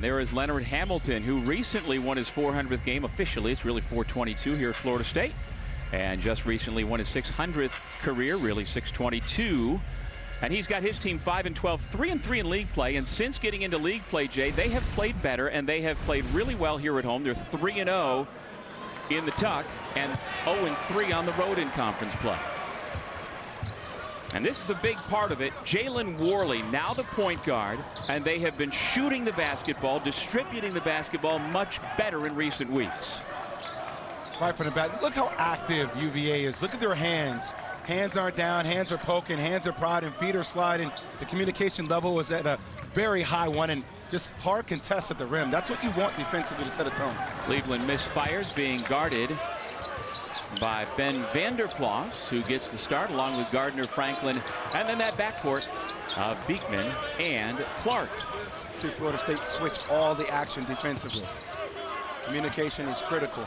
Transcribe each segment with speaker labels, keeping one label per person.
Speaker 1: There is Leonard Hamilton, who recently won his 400th game officially. It's really 422 here at Florida State. And just recently won his 600th career, really 622. And he's got his team 5-12, 3-3 in league play. And since getting into league play, Jay, they have played better, and they have played really well here at home. They're 3-0 in the Tuck and 0-3 on the road in conference play. And this is a big part of it. Jalen Worley, now the point guard, and they have been shooting the basketball, distributing the basketball much better in recent weeks.
Speaker 2: Right from the back. Look how active UVA is. Look at their hands. Hands aren't down, hands are poking, hands are prodding, feet are sliding. The communication level is at a very high one, and just hard contest at the rim. That's what you want defensively to set a tone.
Speaker 1: Cleveland misfires, being guarded by Vander Plas, who gets the start along with Gardner, Franklin, and then that backcourt of Beekman and Clark.
Speaker 2: See Florida State switch all the action defensively. Communication is critical.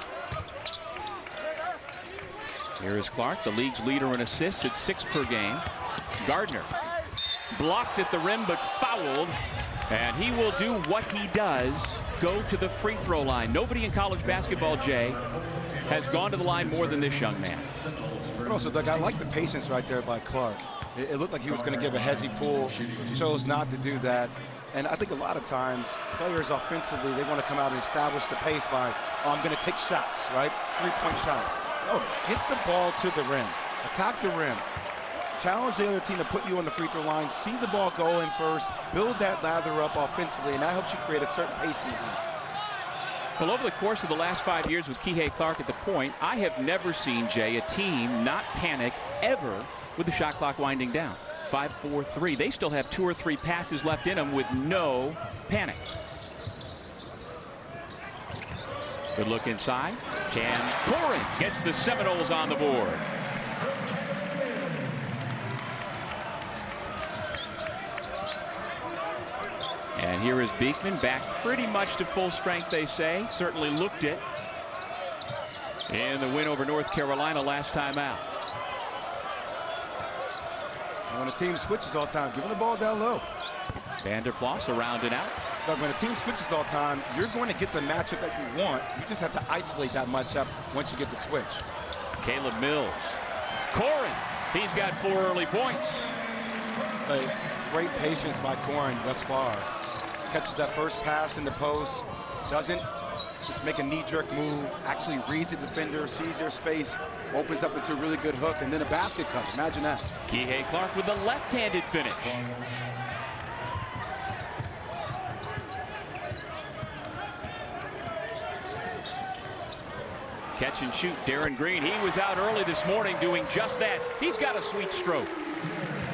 Speaker 1: Here is Clark, the league's leader in assists at 6 per game. Gardner blocked at the rim but fouled, and he will do what he does, go to the free throw line. Nobody in college basketball, Jay, has gone to the line more than this young man.
Speaker 2: But also, Doug, I like the patience right there by Clark. It looked like he was going to give a hezzy pull, chose not to do that. And I think a lot of times players offensively, they want to come out and establish the pace by, oh, I'm going to take shots, right? 3-point shots. No, get the ball to the rim. Attack the rim. Challenge the other team to put you on the free throw line. See the ball go in first. Build that lather up offensively, and that helps you create a certain pace in the game.
Speaker 1: Well, over the course of the last 5 years with Kihei Clark at the point, I have never seen, Jay, a team not panic ever with the shot clock winding down. 5-4-3. They still have 2 or 3 passes left in them with no panic. Good look inside. Cameron Corhen gets the Seminoles on the board. And here is Beekman back pretty much to full strength, they say. Certainly looked it in the win over North Carolina last time out.
Speaker 2: And when a team switches all the time, give them the ball down low.
Speaker 1: Vander Plas around and out.
Speaker 2: But when a team switches all the time, you're going to get the matchup that you want. You just have to isolate that matchup once you get the switch.
Speaker 1: Caleb Mills. Corhen, he's got 4 early points.
Speaker 2: Great patience by Corhen thus far. Catches that first pass in the post, doesn't just make a knee-jerk move, actually reads the defender, sees their space, opens up into a really good hook, and then a basket cut. Imagine that.
Speaker 1: Kihei Clark with the left-handed finish. Catch and shoot, Darren Green. He was out early this morning doing just that. He's got a sweet stroke.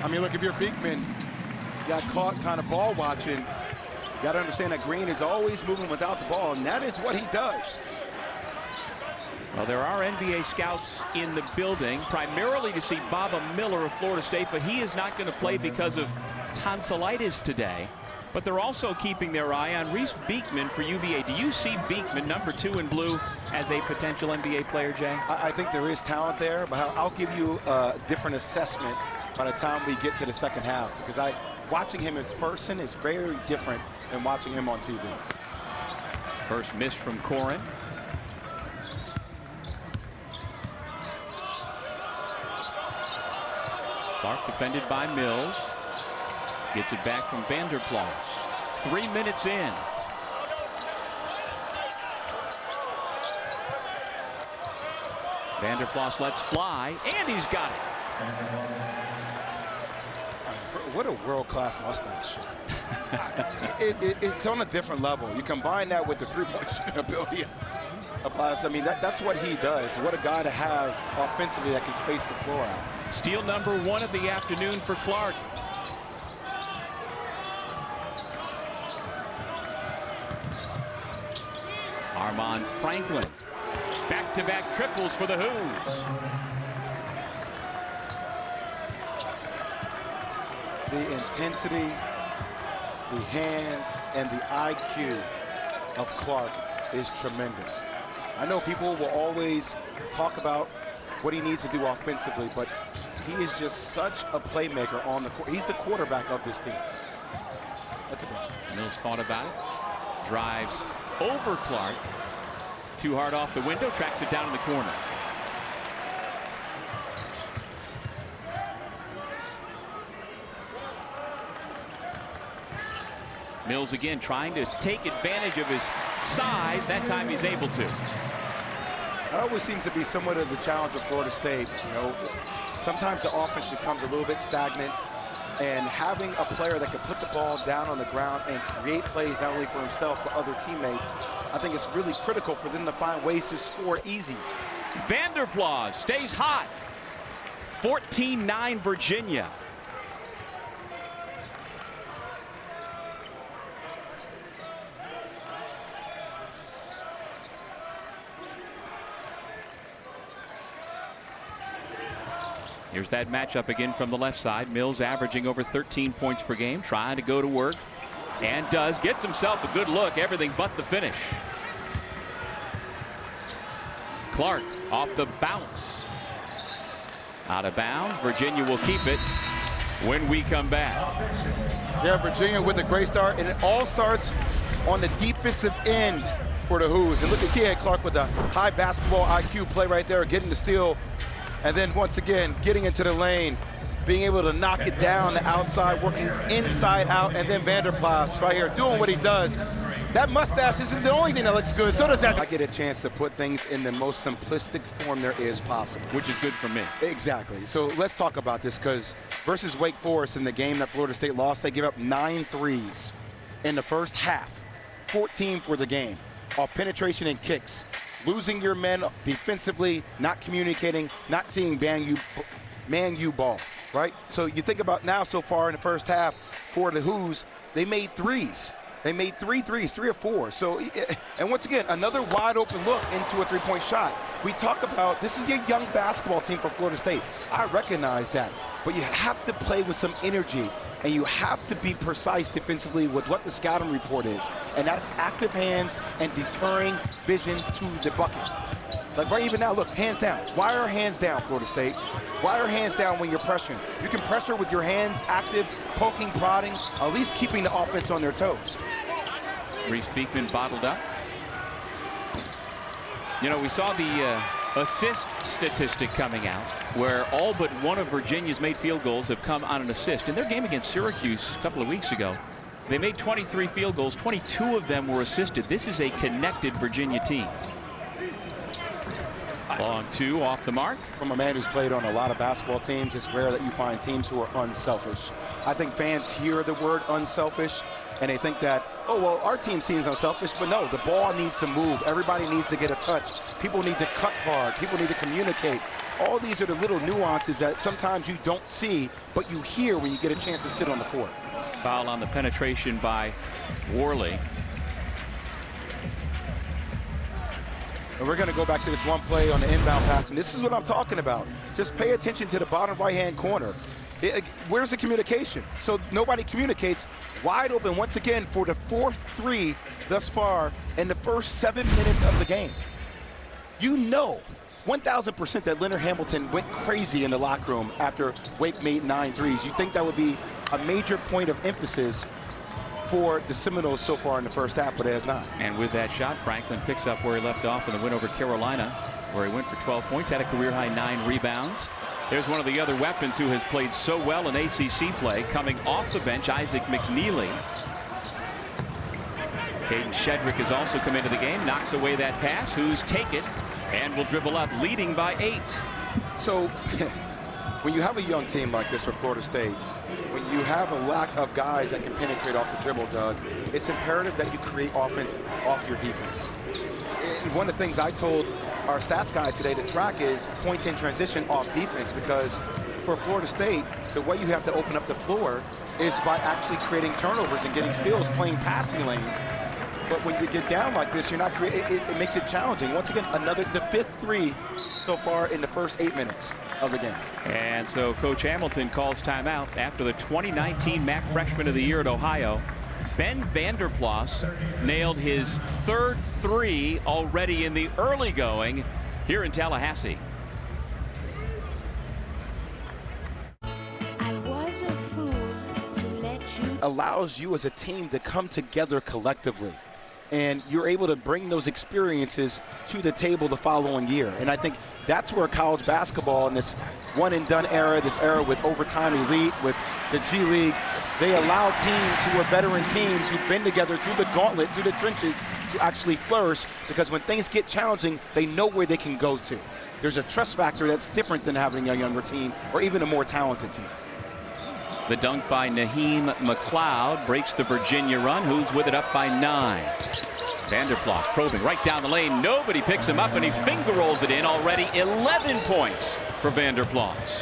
Speaker 2: I mean, look, if you're Beekman, you got caught kind of ball watching. You got to understand that Green is always moving without the ball, and that is what he does.
Speaker 1: Well, there are NBA scouts in the building, primarily to see Baba Miller of Florida State, but he is not going to play because of tonsillitis today. But they're also keeping their eye on Reese Beekman for UVA. Do you see Beekman, number 2 in blue, as a potential NBA player, Jay?
Speaker 2: I think there is talent there, but I'll give you a different assessment by the time we get to the second half, because watching him as person is very different than watching him on TV.
Speaker 1: First miss from Corhen. Clark defended by Mills. Gets it back from Vander Plas. 3 minutes in. Vander Plas lets fly, and he's got it.
Speaker 2: What a world-class mustache. It's on a different level. You combine that with the three-point shooting ability of Plas. I mean, that's what he does. What a guy to have offensively that can space the floor out.
Speaker 1: Steal number 1 of the afternoon for Clark. Armaan Franklin. Back-to-back triples for the Hoos.
Speaker 2: The intensity, the hands, and the IQ of Clark is tremendous. I know people will always talk about what he needs to do offensively, but he is just such a playmaker on the court. He's the quarterback of this team. Look at that.
Speaker 1: Mills thought about it. drives over Clark. Too hard off the window, tracks it down in the corner. Mills again trying to take advantage of his size. That time he's able to.
Speaker 2: That always seems to be somewhat of the challenge of Florida State. You know, sometimes the offense becomes a little bit stagnant, and having a player that can put the ball down on the ground and create plays not only for himself but other teammates, I think it's really critical for them to find ways to score easy.
Speaker 1: Vander Plas stays hot. 14-9 Virginia. Here's that matchup again from the left side. Mills averaging over 13 points per game, trying to go to work, and does. Gets himself a good look, everything but the finish. Clark off the bounce. Out of bounds. Virginia will keep it when we come back.
Speaker 2: Yeah, Virginia with a great start, and it all starts on the defensive end for the Hoos. And look at Kid Clark with a high basketball IQ play right there, getting the steal. And then once again, getting into the lane, being able to knock it down the outside, working inside out, and then Vander Plas right here doing what he does. That mustache isn't the only thing that looks good, so does that. I get a chance to put things in the most simplistic form there is possible.
Speaker 1: Which is good for me.
Speaker 2: Exactly. So let's talk about this, because versus Wake Forest in the game that Florida State lost, they give up 9 threes in the first half, 14 for the game, off penetration and kicks. Losing your men defensively, not communicating, not seeing man-you ball, right? So you think about now so far in the first half for the Hoos, they made threes. They made 3 threes, 3 or 4. So, and once again, another wide open look into a three-point shot. We talk about this is a young basketball team for Florida State. I recognize that, but you have to play with some energy, and you have to be precise defensively with what the scouting report is, and that's active hands and deterring vision to the bucket. Like right even now, look, hands down. Why are hands down, Florida State? Why are hands down when you're pressuring? You can pressure with your hands active, poking, prodding, at least keeping the offense on their toes.
Speaker 1: Reese Beekman bottled up. You know, we saw the assist statistic coming out, where all but one of Virginia's made field goals have come on an assist. In their game against Syracuse a couple of weeks ago, they made 23 field goals. 22 of them were assisted. This is a connected Virginia team. Long 2 off the mark.
Speaker 2: From a man who's played on a lot of basketball teams, it's rare that you find teams who are unselfish. I think fans hear the word unselfish and they think that, oh, well, our team seems unselfish, but no, the ball needs to move. Everybody needs to get a touch. People need to cut hard. People need to communicate. All these are the little nuances that sometimes you don't see, but you hear when you get a chance to sit on the court.
Speaker 1: Foul on the penetration by Worley.
Speaker 2: And we're going to go back to this one play on the inbound pass, and this is what I'm talking about. Just pay attention to the bottom right-hand corner. Where's the communication? So nobody communicates. Wide open once again for the 4th three thus far in the first 7 minutes of the game. You know 1,000% that Leonard Hamilton went crazy in the locker room after Wake made 9 threes. You think that would be a major point of emphasis for the Seminoles so far in the first half, but it has not.
Speaker 1: And with that shot, Franklin picks up where he left off in the win over Carolina, where he went for 12 points, had a career-high 9 rebounds. There's one of the other weapons who has played so well in ACC play, coming off the bench, Isaac McNeely. Caden Shedrick has also come into the game, knocks away that pass. Who's take it and will dribble up, leading by 8.
Speaker 2: So when you have a young team like this for Florida State, when you have a lack of guys that can penetrate off the dribble, Doug, it's imperative that you create offense off your defense. And one of the things I told our stats guy today to track is points in transition off defense, because for Florida State, the way you have to open up the floor is by actually creating turnovers and getting steals, playing passing lanes. But when you get down like this, you're not it makes it challenging. Once again, the 5th three so far in the first 8 minutes of the game.
Speaker 1: And so Coach Hamilton calls timeout after the 2019 MAC Freshman of the Year at Ohio. Ben Vander Plas nailed his 3rd three already in the early going here in Tallahassee.
Speaker 3: I was a fool to let you.
Speaker 2: Allows you as a team to come together collectively. and you're able to bring those experiences to the table the following year. And I think that's where college basketball in this one-and-done era, this era with overtime elite, with the G League, they allow teams who are veteran teams who've been together through the gauntlet, through the trenches, to actually flourish, because when things get challenging, they know where they can go to. There's a trust factor that's different than having a younger team or even a more talented team.
Speaker 1: The dunk by Naheem McLeod breaks the Virginia run. Who's with it up by 9? Vander Plas probing right down the lane. Nobody picks him up, and he finger rolls it in. Already 11 points for Vander Plas.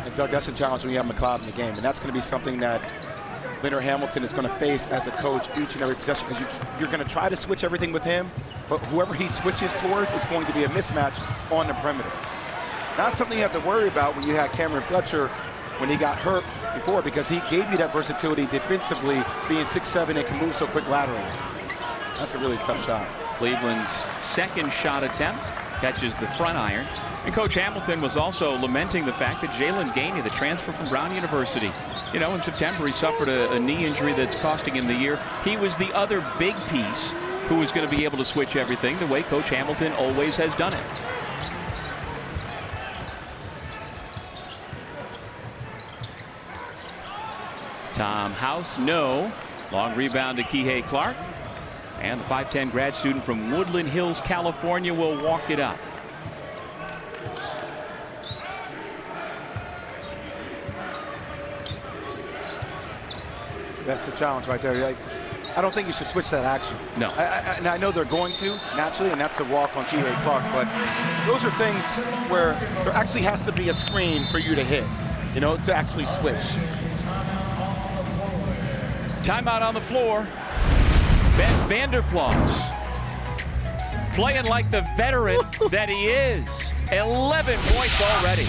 Speaker 2: And Doug, that's a challenge when you have McLeod in the game, and that's going to be something that Leonard Hamilton is going to face as a coach each and every possession, because you're going to try to switch everything with him, but whoever he switches towards is going to be a mismatch on the perimeter. Not something you have to worry about when you had Cameron Fletcher when he got hurt before, because he gave you that versatility defensively, being 6'7" and can move so quick laterally. That's a really tough shot.
Speaker 1: Cleveland's second shot attempt catches the front iron. And Coach Hamilton was also lamenting the fact that Jalen Gainey, the transfer from Brown University, you know, in September he suffered a knee injury that's costing him the year. He was the other big piece who was going to be able to switch everything the way Coach Hamilton always has done it. Tom House, no. Long rebound to Kihei Clark. And the 5'10" grad student from Woodland Hills, California will walk it up.
Speaker 2: That's the challenge right there. I don't think you should switch that action.
Speaker 1: No.
Speaker 2: And I know they're going to, naturally, and that's a walk on Kihei Clark, but those are things where there actually has to be a screen for you to hit, you know, to actually switch.
Speaker 1: Timeout on the floor. Vander Plas playing like the veteran that he is. 11 points already.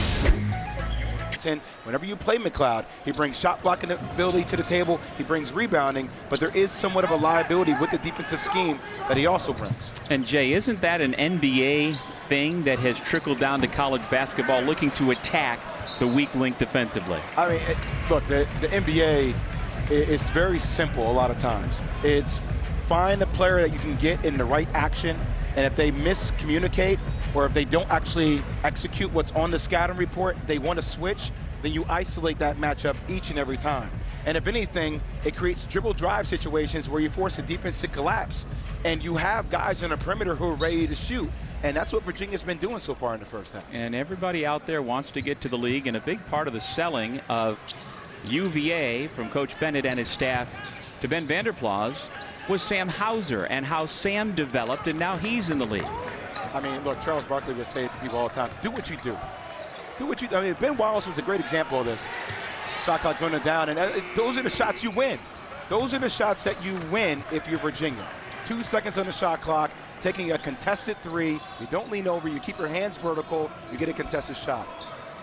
Speaker 2: Whenever you play McLeod, he brings shot blocking ability to the table, he brings rebounding, but there is somewhat of a liability with the defensive scheme that he also brings.
Speaker 1: And Jay, isn't that an NBA thing that has trickled down to college basketball, looking to attack the weak link defensively?
Speaker 2: I mean, look, the NBA is very simple a lot of times. It's find a player that you can get in the right action, and if they miscommunicate or if they don't actually execute what's on the scouting report, they want to switch, then you isolate that matchup each and every time. And if anything, it creates dribble drive situations where you force a defense to collapse, and you have guys on the perimeter who are ready to shoot. And that's what Virginia's been doing so far in the first half.
Speaker 1: And everybody out there wants to get to the league, and a big part of the selling of UVA from Coach Bennett and his staff to Ben Vander Plas was Sam Hauser and how Sam developed, and now he's in the league.
Speaker 2: I mean, look, Charles Barkley would say it to people all the time, do what you do. Do what you do. I mean, Ben Wallace was a great example of this. Shot clock running down, and those are the shots you win. Those are the shots that you win if you're Virginia. 2 seconds on the shot clock, taking a contested three, you don't lean over, you keep your hands vertical, you get a contested shot.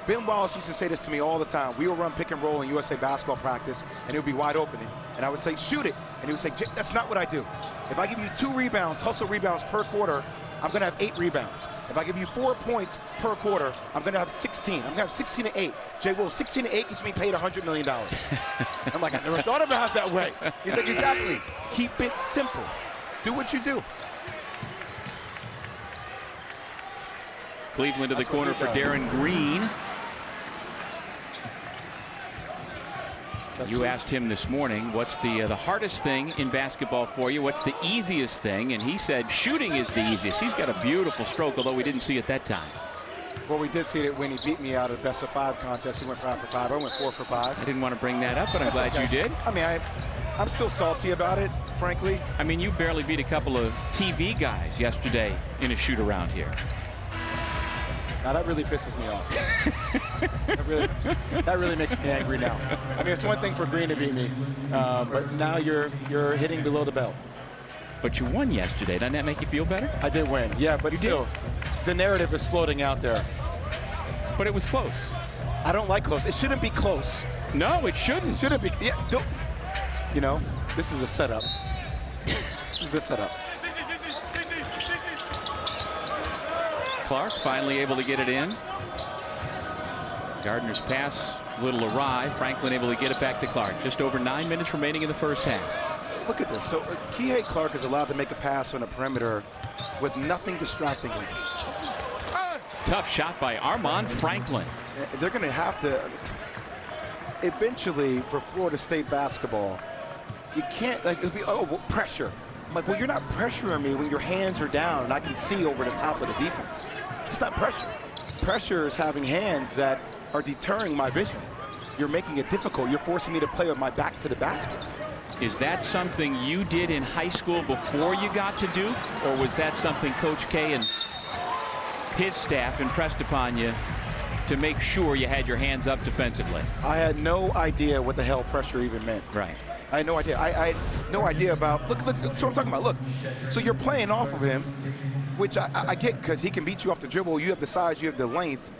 Speaker 2: Ben Wallace used to say this to me all the time. We would run pick and roll in USA basketball practice, and it would be wide open. And I would say, shoot it. And he would say, that's not what I do. If I give you 2 rebounds, hustle rebounds per quarter, I'm going to have 8 rebounds. If I give you 4 points per quarter, I'm going to have 16. I'm going to have 16 and 8. Jay, well, 16 and 8 gets me paid $100 million. I'm like, I never thought about it that way. He's like, exactly. Keep it simple. Do what you do.
Speaker 1: Cleveland to the corner for Darren Green. You asked him this morning, what's the hardest thing in basketball for you? What's the easiest thing? And he said shooting is the easiest. He's got a beautiful stroke, although we didn't see it that time.
Speaker 2: Well, we did see it when he beat me out of the best of 5 contest. He went 5 for 5. I went 4 for 5.
Speaker 1: I didn't want to bring that up, but I'm glad you did.
Speaker 2: I mean, I'm still salty about it, frankly.
Speaker 1: I mean, you barely beat a couple of TV guys yesterday in a shoot around here.
Speaker 2: Now that really pisses me off. that really makes me angry now. I mean, it's one thing for Green to beat me, but now you're hitting below the belt.
Speaker 1: But you won yesterday. Doesn't that make you feel better?
Speaker 2: I did win, yeah, but still, the narrative is floating out there.
Speaker 1: But it was close.
Speaker 2: I don't like close. It shouldn't be close.
Speaker 1: No, it shouldn't.
Speaker 2: It shouldn't be. Yeah, don't. You know, this is a setup. This is a setup.
Speaker 1: Clark finally able to get it in. Gardner's pass a little awry. Franklin able to get it back to Clark. Just over 9 minutes remaining in the first half.
Speaker 2: look at this. So Kihei Clark is allowed to make a pass on the perimeter with nothing distracting him.
Speaker 1: Tough shot by Armaan Franklin.
Speaker 2: They're going to have to, eventually, for Florida State basketball, you can't, like, it'll be, oh, well, pressure. I'm like, well, you're not pressuring me when your hands are down and I can see over the top of the defense. It's not pressure. Pressure is having hands that are deterring my vision. You're making it difficult. You're forcing me to play with my back to the basket.
Speaker 1: Is that something you did in high school before you got to Duke, or was that something Coach K and his staff impressed upon you to make sure you had your hands up defensively?
Speaker 2: I had no idea what the hell pressure even meant.
Speaker 1: Right.
Speaker 2: I had no idea. I had no idea about, look, so I'm talking about, look, so you're playing off of him, which I get because he can beat you off the dribble. You have the size, you have the length,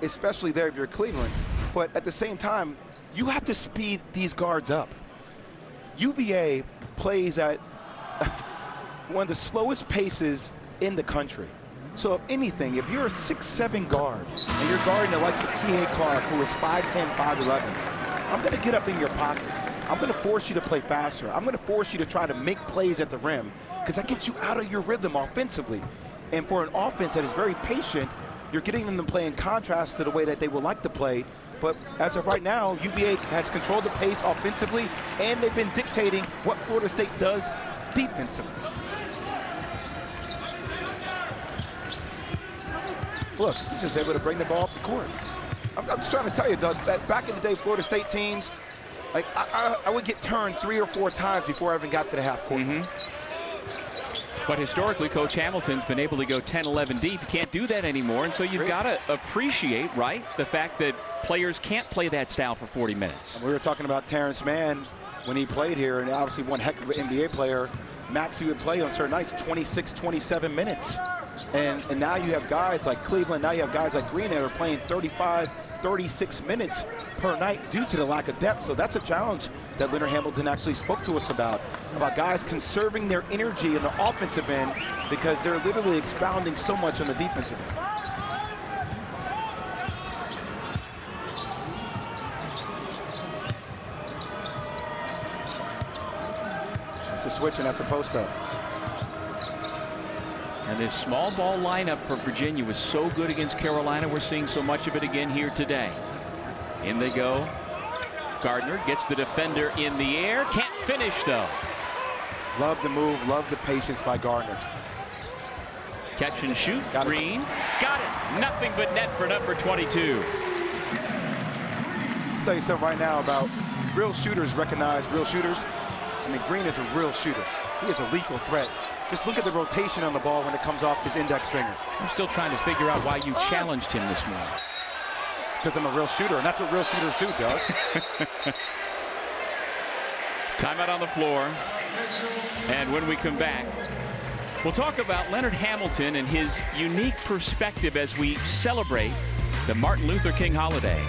Speaker 2: especially there if you're Cleveland. But at the same time, you have to speed these guards up. UVA plays at one of the slowest paces in the country. So if anything, if you're a 6'7" guard and you're guarding the likes of Kihei Clark, who is 5'10", 5'11", I'm going to get up in your pocket. I'm going to force you to play faster. I'm going to force you to try to make plays at the rim because that gets you out of your rhythm offensively. And for an offense that is very patient, you're getting them to play in contrast to the way that they would like to play. But as of right now, UVA has controlled the pace offensively, and they've been dictating what Florida State does defensively. Look, he's just able to bring the ball up the court. I'm just trying to tell you, Doug, that back in the day, Florida State teams, like I would get turned 3 or 4 times before I even got to the half court.
Speaker 1: But historically, Coach Hamilton's been able to go 10, 11 deep. You can't do that anymore, and so you've got to appreciate, right, the fact that players can't play that style for 40 minutes.
Speaker 2: And we were talking about Terrence Mann when he played here, and obviously one heck of an NBA player. Max, he would play on certain nights 26, 27 minutes. And now you have guys like Cleveland, now you have guys like Green that are playing 35, 36 minutes per night due to the lack of depth. So that's a challenge that Leonard Hamilton actually spoke to us about guys conserving their energy in the offensive end because they're literally expounding so much on the defensive end. That's a switch and that's a post-up.
Speaker 1: And this small ball lineup for Virginia was so good against Carolina. We're seeing so much of it again here today. In they go. Gardner gets the defender in the air. Can't finish, though.
Speaker 2: Love the move. Love the patience by Gardner.
Speaker 1: Catch and shoot. Green. Got it. Nothing but net for number 22.
Speaker 2: I'll tell you something right now about real shooters recognize real shooters. I mean, Green is a real shooter. He is a lethal threat. Just look at the rotation on the ball when it comes off his index finger.
Speaker 1: I'm still trying to figure out why you challenged him this morning.
Speaker 2: Because I'm a real shooter, and that's what real shooters do, Doug.
Speaker 1: Timeout on the floor. And when we come back, we'll talk about Leonard Hamilton and his unique perspective as we celebrate the Martin Luther King holiday.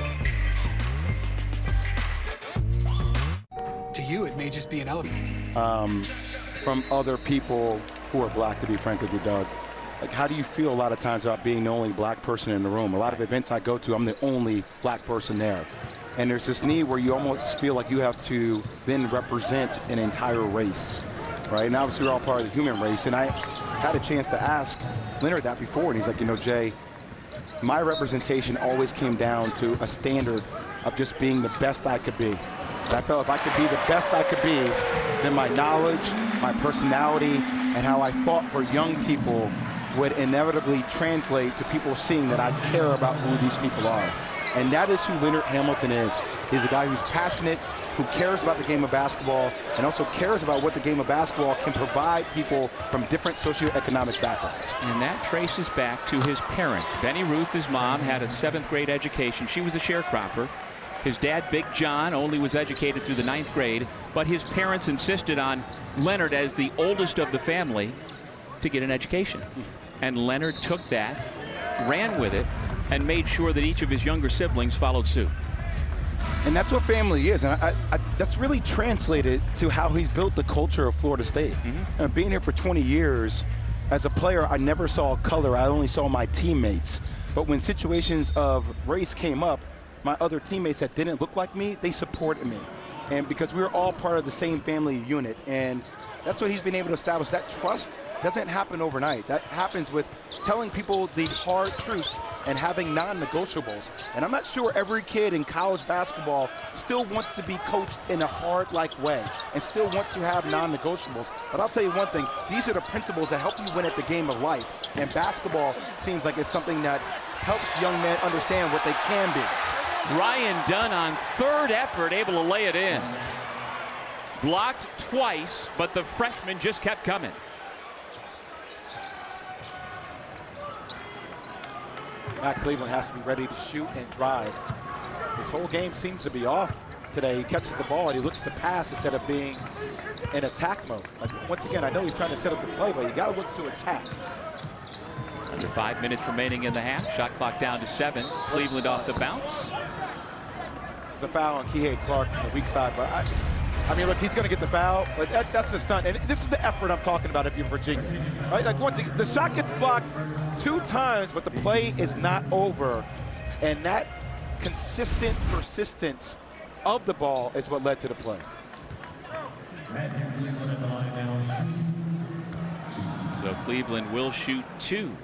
Speaker 3: To you, it may just be an element.
Speaker 2: From other people who are black, to be frank with you, Doug. Like, how do you feel a lot of times about being the only black person in the room? A lot of events I go to, I'm the only black person there. And there's this need where you almost feel like you have to then represent an entire race, right? And obviously we're all part of the human race. And I had a chance to ask Leonard that before, and he's like, you know, Jay, my representation always came down to a standard of just being the best I could be. And I felt if I could be the best I could be, then my knowledge, my personality, and how I fought for young people would inevitably translate to people seeing that I care about who these people are. And that is who Leonard Hamilton is. He's a guy who's passionate, who cares about the game of basketball, and also cares about what the game of basketball can provide people from different socioeconomic backgrounds.
Speaker 1: And that traces back to his parents. Benny Ruth, his mom, had a 7th grade education. She was a sharecropper. His dad, Big John, only was educated through the 9th grade, but his parents insisted on Leonard, as the oldest of the family, to get an education. And Leonard took that, ran with it, and made sure that each of his younger siblings followed suit.
Speaker 2: And that's what family is. And that's really translated to how he's built the culture of Florida State. And being here for 20 years, as a player, I never saw color. I only saw my teammates. But when situations of race came up, my other teammates that didn't look like me, they supported me. and because we're all part of the same family unit. And that's what he's been able to establish. That trust doesn't happen overnight. That happens with telling people the hard truths and having non-negotiables. And I'm not sure every kid in college basketball still wants to be coached in a hard-like way and still wants to have non-negotiables. But I'll tell you one thing, these are the principles that help you win at the game of life. And basketball seems like it's something that helps young men understand what they can be.
Speaker 1: Ryan Dunn on third effort, able to lay it in. Blocked twice, but the freshman just kept coming.
Speaker 3: Matt Cleveland has to be ready to shoot and drive. His whole game seems to be off today. He catches the ball and he looks to pass instead of being in attack mode. Like, once again, I know he's trying to set up the play, but you got to look to attack.
Speaker 1: Under 5 minutes remaining in the half. Shot clock down to 7. Cleveland off the bounce.
Speaker 3: It's a foul on Kihei Clark from the weak side, but I mean, look, he's going to get the foul, but that's the stunt. And this is the effort I'm talking about if you're Virginia. Right? Like, once again, the shot gets blocked 2 times, but the play is not over. And that consistent persistence of the ball is what led to the play.
Speaker 1: So Cleveland will shoot 2.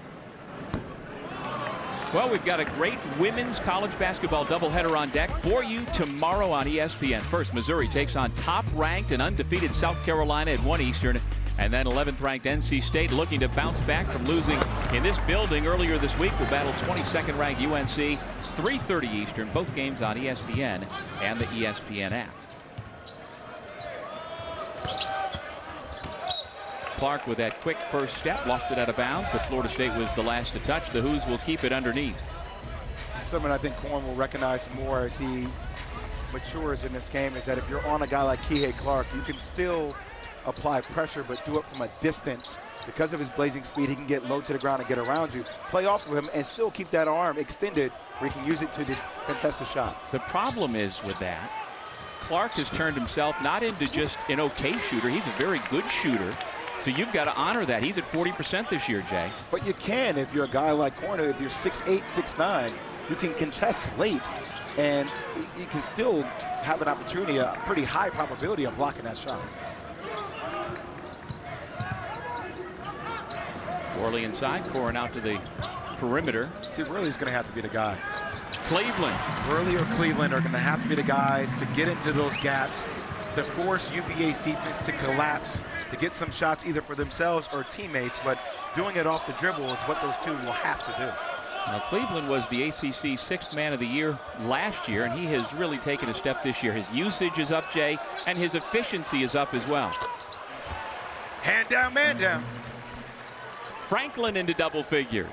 Speaker 1: Well, we've got a great women's college basketball doubleheader on deck for you tomorrow on ESPN. First, Missouri takes on top-ranked and undefeated South Carolina at 1 Eastern. And then 11th-ranked NC State looking to bounce back from losing in this building earlier this week. Will battle 22nd-ranked UNC, 3:30 Eastern. Both games on ESPN and the ESPN app. Clark with that quick first step, lost it out of bounds, but Florida State was the last to touch. The Hoos will keep it underneath.
Speaker 3: Something I think Corhen will recognize more as he matures in this game is that if you're on a guy like Kihei Clark, you can still apply pressure, but do it from a distance. Because of his blazing speed, he can get low to the ground and get around you, play off of him, and still keep that arm extended where he can use it to contest a shot.
Speaker 1: The problem is with that, Clark has turned himself not into just an okay shooter. He's a very good shooter. So you've got to honor that. He's at 40% this year, Jay.
Speaker 3: But you can if you're a guy like Corhen. If you're 6'8", 6'9", you can contest late, and you can still have an opportunity, a pretty high probability of blocking that shot.
Speaker 1: Worley inside, Corhen out to the perimeter.
Speaker 3: See, Worley's going to have to be the guy.
Speaker 1: Cleveland.
Speaker 3: Worley or Cleveland are going to have to be the guys to get into those gaps, to force UVA's defense to collapse, to get some shots either for themselves or teammates, but doing it off the dribble is what those two will have to do.
Speaker 1: Now, Cleveland was the ACC 6th man of the year last year, and he has really taken a step this year. His usage is up, Jay, and his efficiency is up as well.
Speaker 3: Hand down, man down.
Speaker 1: Franklin into double figures.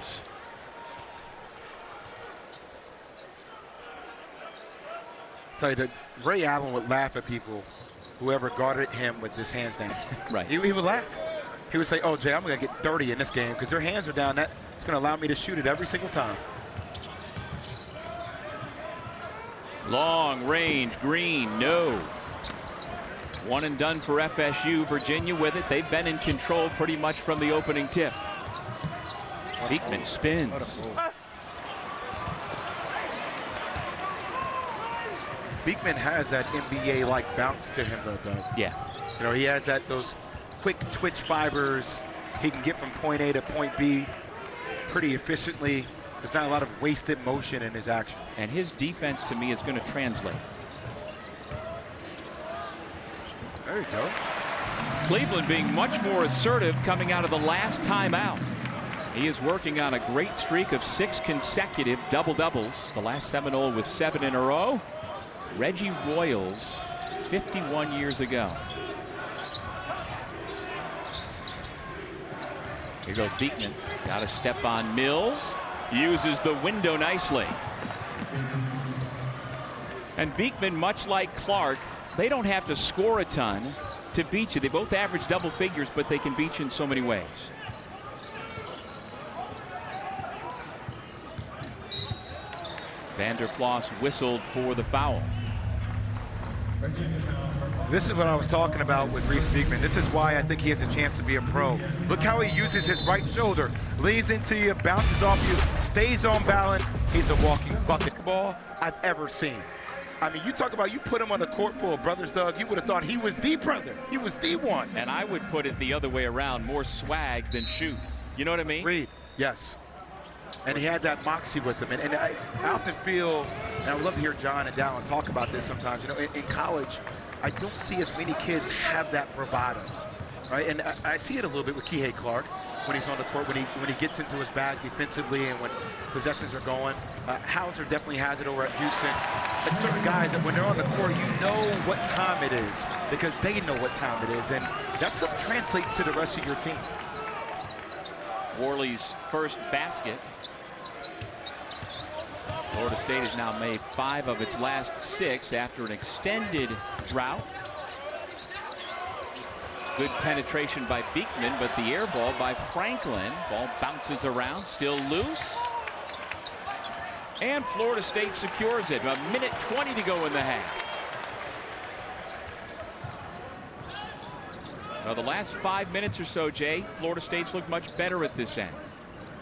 Speaker 3: Tell you that Ray Allen would laugh at people, whoever guarded him with his hands down.
Speaker 1: Right.
Speaker 3: He would laugh. He would say, oh, Jay, I'm going to get dirty in this game because their hands are down. That's going to allow me to shoot it every single time.
Speaker 1: Long range, Green, no. One and done for FSU. Virginia with it. They've been in control pretty much from the opening tip. Beekman spins.
Speaker 3: Beekman has that NBA-like bounce to him, though, Doug.
Speaker 1: Yeah.
Speaker 3: You know, he has those quick twitch fibers. He can get from point A to point B pretty efficiently. There's not a lot of wasted motion in his action.
Speaker 1: And his defense, to me, is going to translate.
Speaker 3: There you go.
Speaker 1: Cleveland being much more assertive coming out of the last timeout. He is working on a great streak of 6 consecutive double-doubles. The last Seminole with 7 in a row. Reggie Royals, 51 years ago. Here goes Beekman. Got a step on Mills. Uses the window nicely. And Beekman, much like Clark, they don't have to score a ton to beat you. They both average double figures, but they can beat you in so many ways. Vander Plas whistled for the foul.
Speaker 3: This is what I was talking about with Reese Beekman. This is why I think he has a chance to be a pro. Look how he uses his right shoulder. Leans into you, bounces off you, stays on balance. He's a walking bucket ball I've ever seen. I mean, you talk about you put him on the court full of brothers, Doug, you would have thought he was the brother. He was the one.
Speaker 1: And I would put it the other way around, more swag than shoot. You know what I mean?
Speaker 3: Agreed, yes. And he had that moxie with him. And I often feel, and I would love to hear John and Dallin talk about this sometimes, you know, in college, I don't see as many kids have that bravado, right? And I see it a little bit with Kihei Clark when he's on the court, when he gets into his bag defensively and when possessions are going. Hauser definitely has it over at Houston. And certain guys that when they're on the court, you know what time it is because they know what time it is. And that stuff translates to the rest of your team.
Speaker 1: Worley's first basket. Florida State has now made 5 of its last 6 after an extended drought. Good penetration by Beekman, but the air ball by Franklin. Ball bounces around, still loose. And Florida State secures it. 1:20 to go in the half. Well, the last 5 minutes or so, Jay, Florida State's looked much better at this end.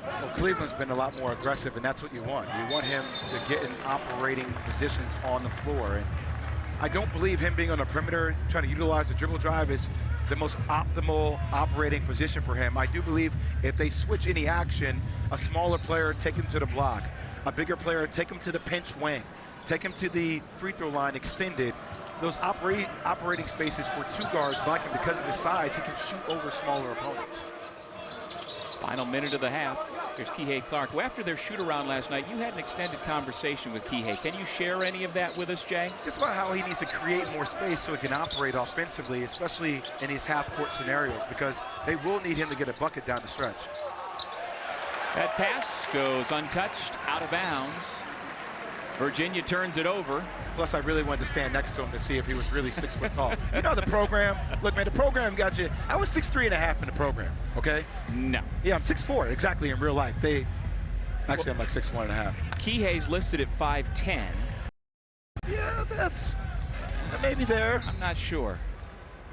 Speaker 3: Well, Cleveland's been a lot more aggressive, and that's what you want. You want him to get in operating positions on the floor. And I don't believe him being on the perimeter, trying to utilize the dribble drive is the most optimal operating position for him. I do believe if they switch any action, a smaller player take him to the block, a bigger player take him to the pinch wing, take him to the free throw line extended. Those operating spaces for 2 guards like him because of his size, he can shoot over smaller opponents.
Speaker 1: Final minute of the half. Here's Kihei Clark. Well, after their shoot-around last night, you had an extended conversation with Kihei. Can you share any of that with us, Jay?
Speaker 3: Just about how he needs to create more space so he can operate offensively, especially in these half-court scenarios, because they will need him to get a bucket down the stretch.
Speaker 1: That pass goes untouched, out of bounds. Virginia turns it over.
Speaker 3: Plus, I really wanted to stand next to him to see if he was really 6 foot tall. You know the program, look, man, the program got you. I was 6'3.5" in the program, okay?
Speaker 1: No.
Speaker 3: Yeah, I'm 6'4", exactly, in real life. Actually, I'm like 6'1.5".
Speaker 1: Kihei's listed at 5'10".
Speaker 3: Yeah, that's maybe there.
Speaker 1: I'm not sure.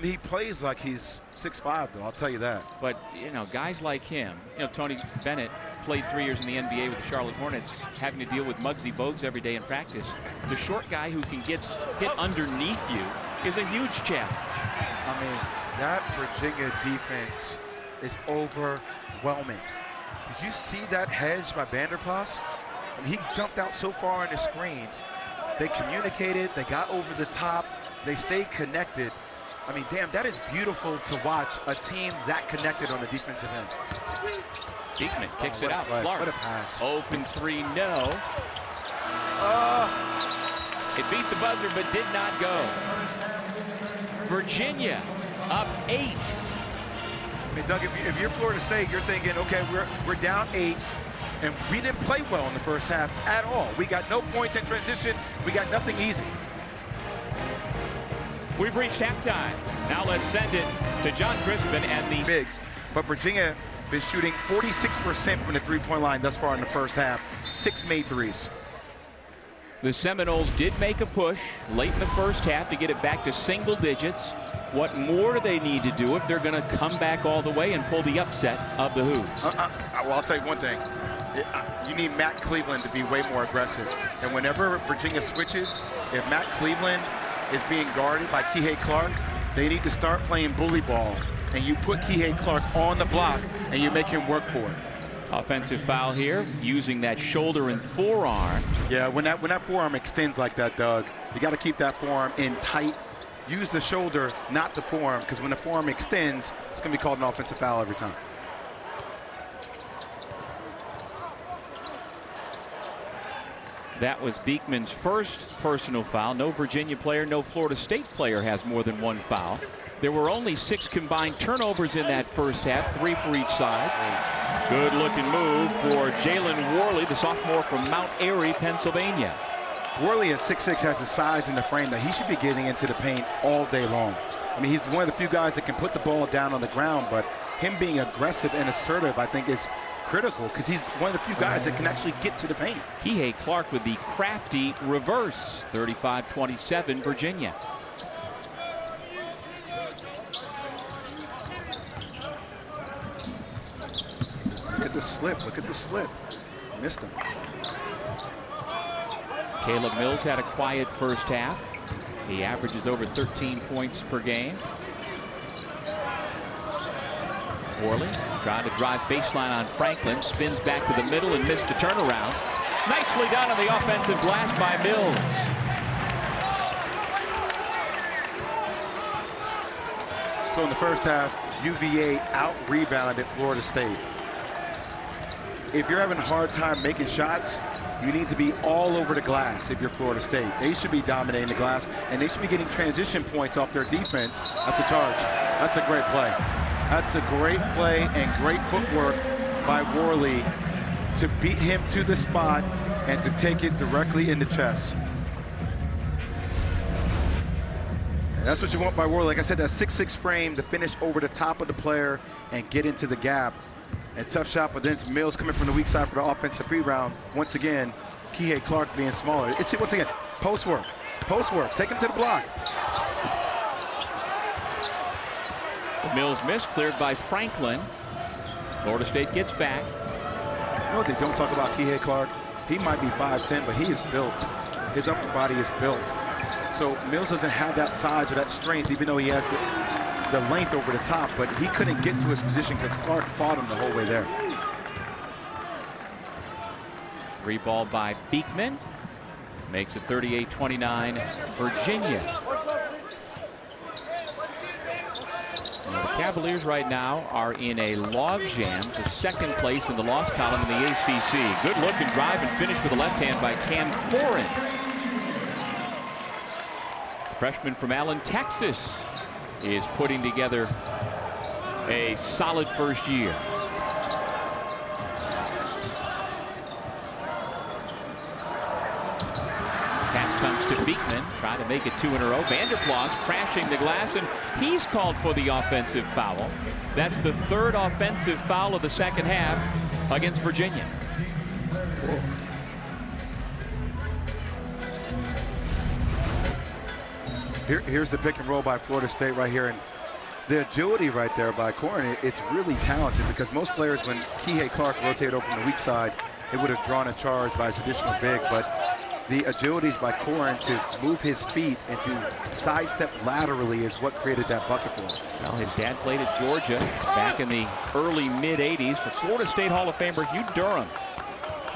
Speaker 3: He plays like he's 6'5", though, I'll tell you that.
Speaker 1: But, you know, guys like him, you know, Tony Bennett played 3 years in the NBA with the Charlotte Hornets, having to deal with Muggsy Bogues every day in practice. The short guy who can get hit underneath you is a huge challenge.
Speaker 3: I mean, that Virginia defense is overwhelming. Did you see that hedge by Vander Plas? I mean, he jumped out so far on the screen. They communicated, they got over the top, they stayed connected. I mean, damn, that is beautiful to watch a team that connected on the defensive end.
Speaker 1: Beekman kicks it out. Clark.
Speaker 3: What a pass.
Speaker 1: Open 3, no. It beat the buzzer, but did not go. Virginia up 8.
Speaker 3: I mean, Doug, if you're Florida State, you're thinking, okay, we're down 8, and we didn't play well in the first half at all. We got no points in transition. We got nothing easy.
Speaker 1: We've reached halftime. Now let's send it to John Crispin and the
Speaker 3: bigs. But Virginia is shooting 46% from the three-point line thus far in the first half. 6 made threes.
Speaker 1: The Seminoles did make a push late in the first half to get it back to single digits. What more do they need to do if they're going to come back all the way and pull the upset of the Hoos?
Speaker 3: Well, I'll tell you one thing. You need Matt Cleveland to be way more aggressive. And whenever Virginia switches, if Matt Cleveland is being guarded by Kihei Clark, they need to start playing bully ball. And you put Kihei Clark on the block and you make him work for it.
Speaker 1: Offensive foul here, using that shoulder and forearm.
Speaker 3: Yeah, when that forearm extends like that, Doug, you got to keep that forearm in tight. Use the shoulder, not the forearm, because when the forearm extends, it's going to be called an offensive foul every time.
Speaker 1: That was Beekman's first personal foul. No Virginia player, no Florida State player has more than 1 foul. There were only 6 combined turnovers in that first half, 3 for each side. Good looking move for Jalen Worley, the sophomore from Mount Airy, Pennsylvania.
Speaker 3: Worley at 6'6" has the size and the frame that he should be getting into the paint all day long. I mean, he's one of the few guys that can put the ball down on the ground, but him being aggressive and assertive, I think, is critical because he's one of the few guys that can actually get to the paint.
Speaker 1: Kihei Clark with the crafty reverse. 35-27 Virginia.
Speaker 3: Look at the slip. Look at the slip. Missed him.
Speaker 1: Caleb Mills had a quiet first half. He averages over 13 points per game. Worley trying to drive baseline on Franklin. Spins back to the middle and missed the turnaround. Nicely done on the offensive glass by Mills.
Speaker 3: So in the first half, UVA out-rebounded Florida State. If you're having a hard time making shots, you need to be all over the glass if you're Florida State. They should be dominating the glass, and they should be getting transition points off their defense. That's a charge. That's a great play. That's a great play and great footwork by Worley to beat him to the spot and to take it directly in the chest. And that's what you want by Worley. Like I said, that 6'6" frame to finish over the top of the player and get into the gap. And tough shot, but then it's Mills coming from the weak side for the offensive rebound. Once again, Kihei Clark being smaller. It's once again, post work, take him to the block.
Speaker 1: The Mills miss, cleared by Franklin. Florida State gets back.
Speaker 3: You know what they don't talk about Kihei Clark? He might be 5'10", but he is built. His upper body is built. So Mills doesn't have that size or that strength, even though he has the length over the top, but he couldn't get to his position because Clark fought him the whole way there.
Speaker 1: Three ball by Beekman. Makes it 38-29 Virginia. Now, the Cavaliers right now are in a logjam for second place in the loss column in the ACC. Good look and drive and finish with the left hand by Cameron Corhen. Freshman from Allen, Texas, is putting together a solid first year. Pass comes to Beekman, trying to make it 2 in a row. Vander Plas crashing the glass, and he's called for the offensive foul. That's the third offensive foul of the second half against Virginia.
Speaker 3: Here's the pick and roll by Florida State right here, and the agility right there by Corhen, it's really talented because most players, when Kihei Clark rotated over from the weak side, it would have drawn a charge by a traditional big, but the agilities by Corhen to move his feet and to sidestep laterally is what created that bucket for him.
Speaker 1: Well, his dad played at Georgia back in the early mid-'80s for Florida State Hall of Famer Hugh Durham.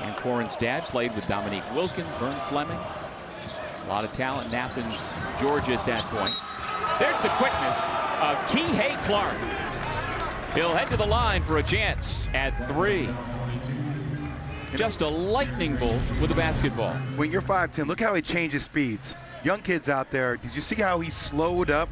Speaker 1: And Corhen's dad played with Dominique Wilkins, Vern Fleming. A lot of talent in Athens, Georgia at that point. There's the quickness of Kihei Clark. He'll head to the line for a chance at 3. Just a lightning bolt with a basketball.
Speaker 3: When you're 5'10", look how he changes speeds. Young kids out there, did you see how he slowed up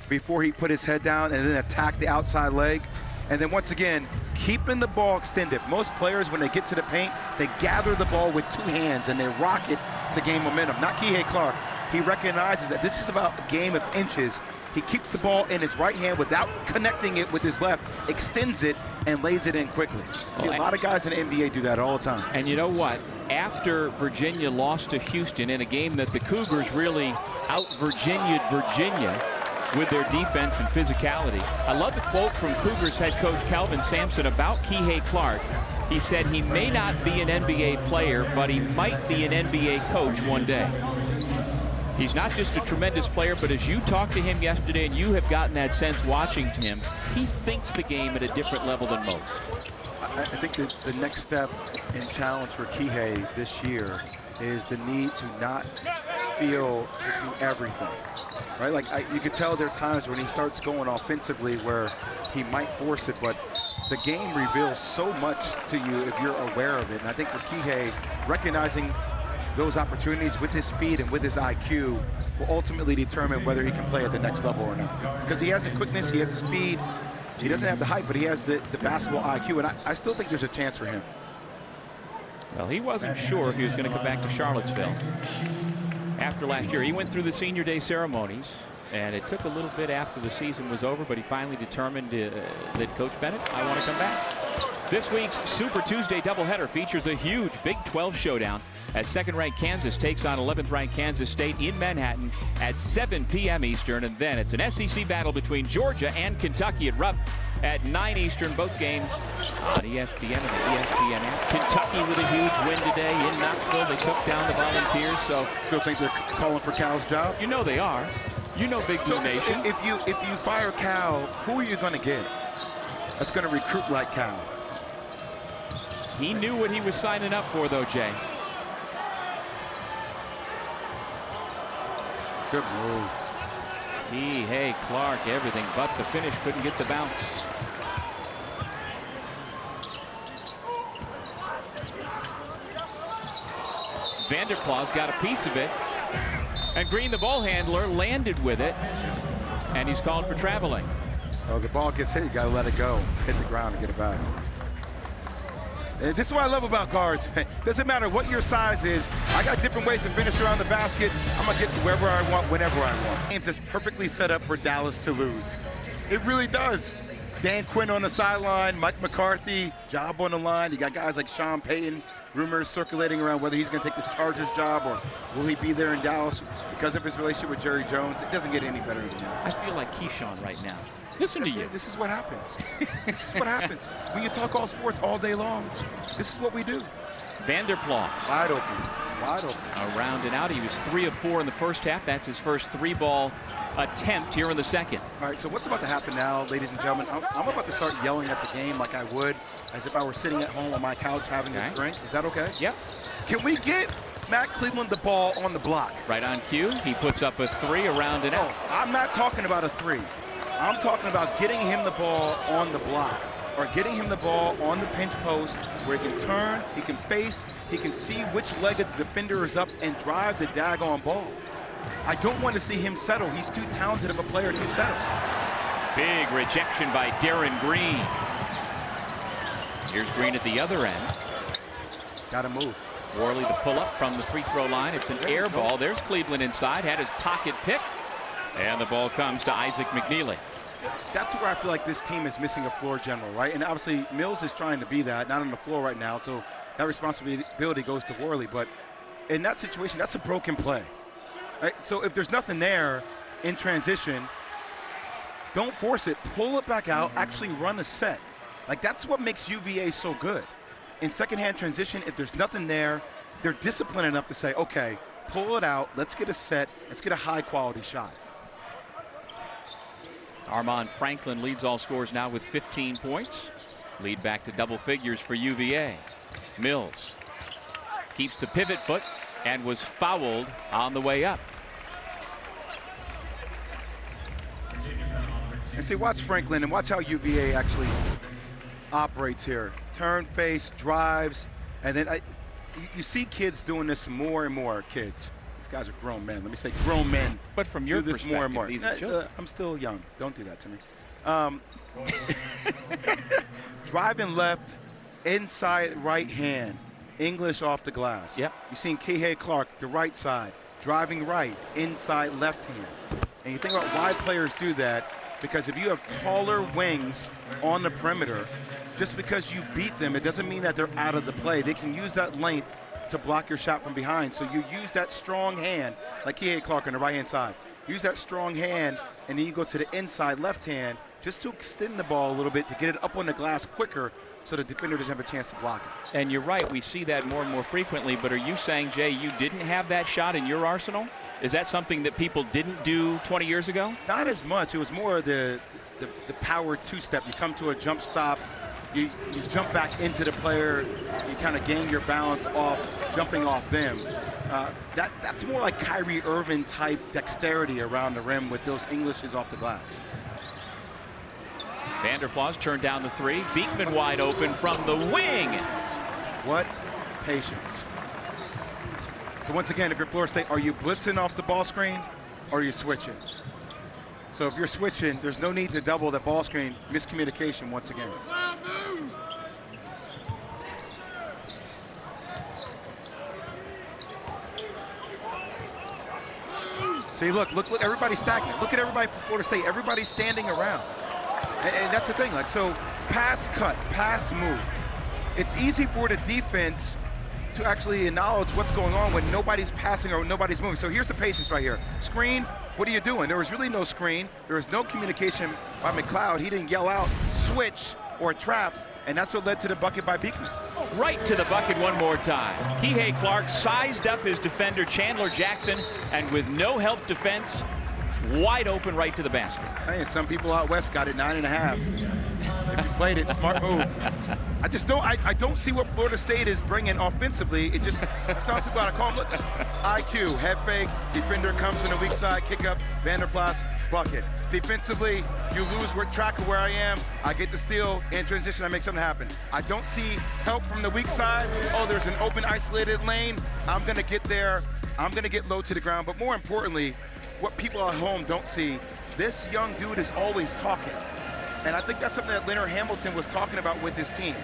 Speaker 3: before he put his head down and then attacked the outside leg? And then once again, keeping the ball extended. Most players, when they get to the paint, they gather the ball with 2 hands and they rock it to gain momentum. Not Kihei Clark. He recognizes that this is about a game of inches. He keeps the ball in his right hand without connecting it with his left, extends it, and lays it in quickly. See, a lot of guys in the NBA do that all the time.
Speaker 1: And you know what? After Virginia lost to Houston in a game that the Cougars really out-Virginia'd Virginia with their defense and physicality. I love the quote from Cougars head coach Calvin Sampson about Kihei Clark. He said he may not be an NBA player, but he might be an NBA coach one day. He's not just a tremendous player, but as you talked to him yesterday, and you have gotten that sense watching him, he thinks the game at a different level than most.
Speaker 3: I think that the next step in challenge for Kihei this year is the need to not feel to do everything, right? Like you could tell there are times when he starts going offensively where he might force it, but the game reveals so much to you if you're aware of it. And I think for Kihei, recognizing those opportunities with his speed and with his IQ will ultimately determine whether he can play at the next level or not. Because he has the quickness, he has the speed, he doesn't have the height, but he has the basketball IQ, and I still think there's a chance for him.
Speaker 1: Well, he wasn't sure if he was going to come back to Charlottesville after last year. He went through the senior day ceremonies, and it took a little bit after the season was over, but he finally determined that Coach Bennett, I want to come back. This week's Super Tuesday doubleheader features a huge Big 12 showdown as second-ranked Kansas takes on 11th-ranked Kansas State in Manhattan at 7 p.m. Eastern, and then it's an SEC battle between Georgia and Kentucky at Rupp at 9 Eastern, both games on ESPN and the ESPN app. Kentucky with a huge win today in Knoxville. They took down the Volunteers, so
Speaker 3: Still think they're calling for Cal's job?
Speaker 1: you know they are. You know Big Blue Nation.
Speaker 3: If you fire Cal, who are you going to get that's going to recruit like Cal?
Speaker 1: He knew what he was signing up for, though, Jay.
Speaker 3: Good move.
Speaker 1: Hey, Clark, everything but the finish. Couldn't get the bounce. Vander Plas got a piece of it. And Green, the ball handler, landed with it. And he's called for traveling.
Speaker 2: Oh, the ball gets hit, you got to let it go. Hit the ground and get it back.
Speaker 3: And this is what I love about guards. Doesn't matter what your size is. I got different ways to finish around the basket. I'm going to get to wherever I want, whenever I want. Games is perfectly set up for Dallas to lose. It really does. Dan Quinn on the sideline, Mike McCarthy, job on the line. You got guys like Sean Payton, rumors circulating around whether he's going to take the Chargers job or will he be there in Dallas because of his relationship with Jerry Jones. It doesn't get any better than that.
Speaker 1: I feel like Keyshawn right now. Listen to you.
Speaker 3: This is what happens. This is what happens. When you talk all sports all day long, this is what we do.
Speaker 1: Vander Plas.
Speaker 3: Wide open. Wide open.
Speaker 1: Around and out. He was 3 of 4 in the first half. That's his first 3-ball attempt here in the second.
Speaker 2: All right, so what's about to happen now, ladies and gentlemen? I'm about to start yelling at the game like I would as if I were sitting at home on my couch having a drink. Is that okay?
Speaker 1: Yep.
Speaker 3: Can we get Matt Cleveland the ball on the block?
Speaker 1: Right on cue. He puts up a 3 around and out.
Speaker 3: I'm not talking about a 3. I'm talking about getting him the ball on the block or getting him the ball on the pinch post where he can turn, he can face, he can see which leg of the defender is up and drive the daggone ball. I don't want to see him settle. He's too talented of a player to settle.
Speaker 1: Big rejection by Darren Green. Here's Green at the other end.
Speaker 2: Got to move.
Speaker 1: Worley the pull-up from the free throw line. It's an air ball. There's Cleveland inside. Had his pocket pick. And the ball comes to Isaac McNeely.
Speaker 2: That's where I feel like this team is missing a floor general, right? And obviously Mills is trying to be that, not on the floor right now, so that responsibility goes to Worley. But in that situation, that's a broken play, right? So if there's nothing there in transition, don't force it. Pull it back out, actually run a set. Like, that's what makes UVA so good. In second-hand transition, if there's nothing there, they're disciplined enough to say, okay, pull it out, let's get a set, let's get a high-quality shot.
Speaker 1: Armaan Franklin leads all scores now with 15 points. Lead back to double figures for UVA. Mills keeps the pivot foot and was fouled on the way up.
Speaker 2: And see, watch Franklin and watch how UVA actually operates here. Turn, face, drives, and then you see kids doing this more and more, kids. These guys are grown men. Let me say grown men.
Speaker 1: But from your
Speaker 2: do this
Speaker 1: perspective,
Speaker 2: more and more.
Speaker 1: these are children.
Speaker 2: I'm still young. Don't do that to me. Driving left, inside right hand, English off the glass.
Speaker 1: Yep.
Speaker 2: You've seen Kihei Clark, the right side, driving right, inside left hand. And you think about why players do that, because if you have taller wings on the perimeter, just because you beat them, it doesn't mean that they're out of the play. They can use that length to block your shot from behind. So you use that strong hand, like Kihei Clark on the right-hand side. Use that strong hand, and then you go to the inside left hand just to extend the ball a little bit to get it up on the glass quicker so the defender doesn't have a chance to block it.
Speaker 1: And you're right, we see that more and more frequently, but are you saying, Jay, you didn't have that shot in your arsenal? Is that something that people didn't do 20 years ago?
Speaker 2: Not as much. It was more the power two-step. You come to a jump stop, you jump back into the player, you kind of gain your balance off jumping off them. That's more like Kyrie Irving type dexterity around the rim with those Englishes off the glass.
Speaker 1: Vander Plas turned down the 3. Beekman wide open from the wing.
Speaker 2: What patience. So once again, if you're Florida State, are you blitzing off the ball screen or are you switching? So if you're switching, there's no need to double the ball screen. Miscommunication once again. See, look, everybody's stacking. Look at everybody from Florida State. Everybody's standing around. And that's the thing, like, so pass cut, pass move. It's easy for the defense to actually acknowledge what's going on when nobody's passing or nobody's moving. So here's the patience right here. Screen, what are you doing? There was really no screen. There was no communication by McLeod. He didn't yell out, switch or trap, and that's what led to the bucket by Beekman.
Speaker 1: Right to the bucket one more time. Kihei Clark sized up his defender, Chandler Jackson, and with no help defense, wide open right to the basket.
Speaker 2: Hey, some people out west got it 9.5. If you played it, smart move. I don't see what Florida State is bringing offensively. It just sounds like I call them. Look, IQ, head fake, defender comes in the weak side, kick up, Vander Plas, bucket. Defensively, you lose track of where I am. I get the steal in transition. I make something happen. I don't see help from the weak side. Oh, there's an open, isolated lane. I'm going to get there. I'm going to get low to the ground. But more importantly, what people at home don't see, this young dude is always talking. And I think that's something that Leonard Hamilton was talking about with his team.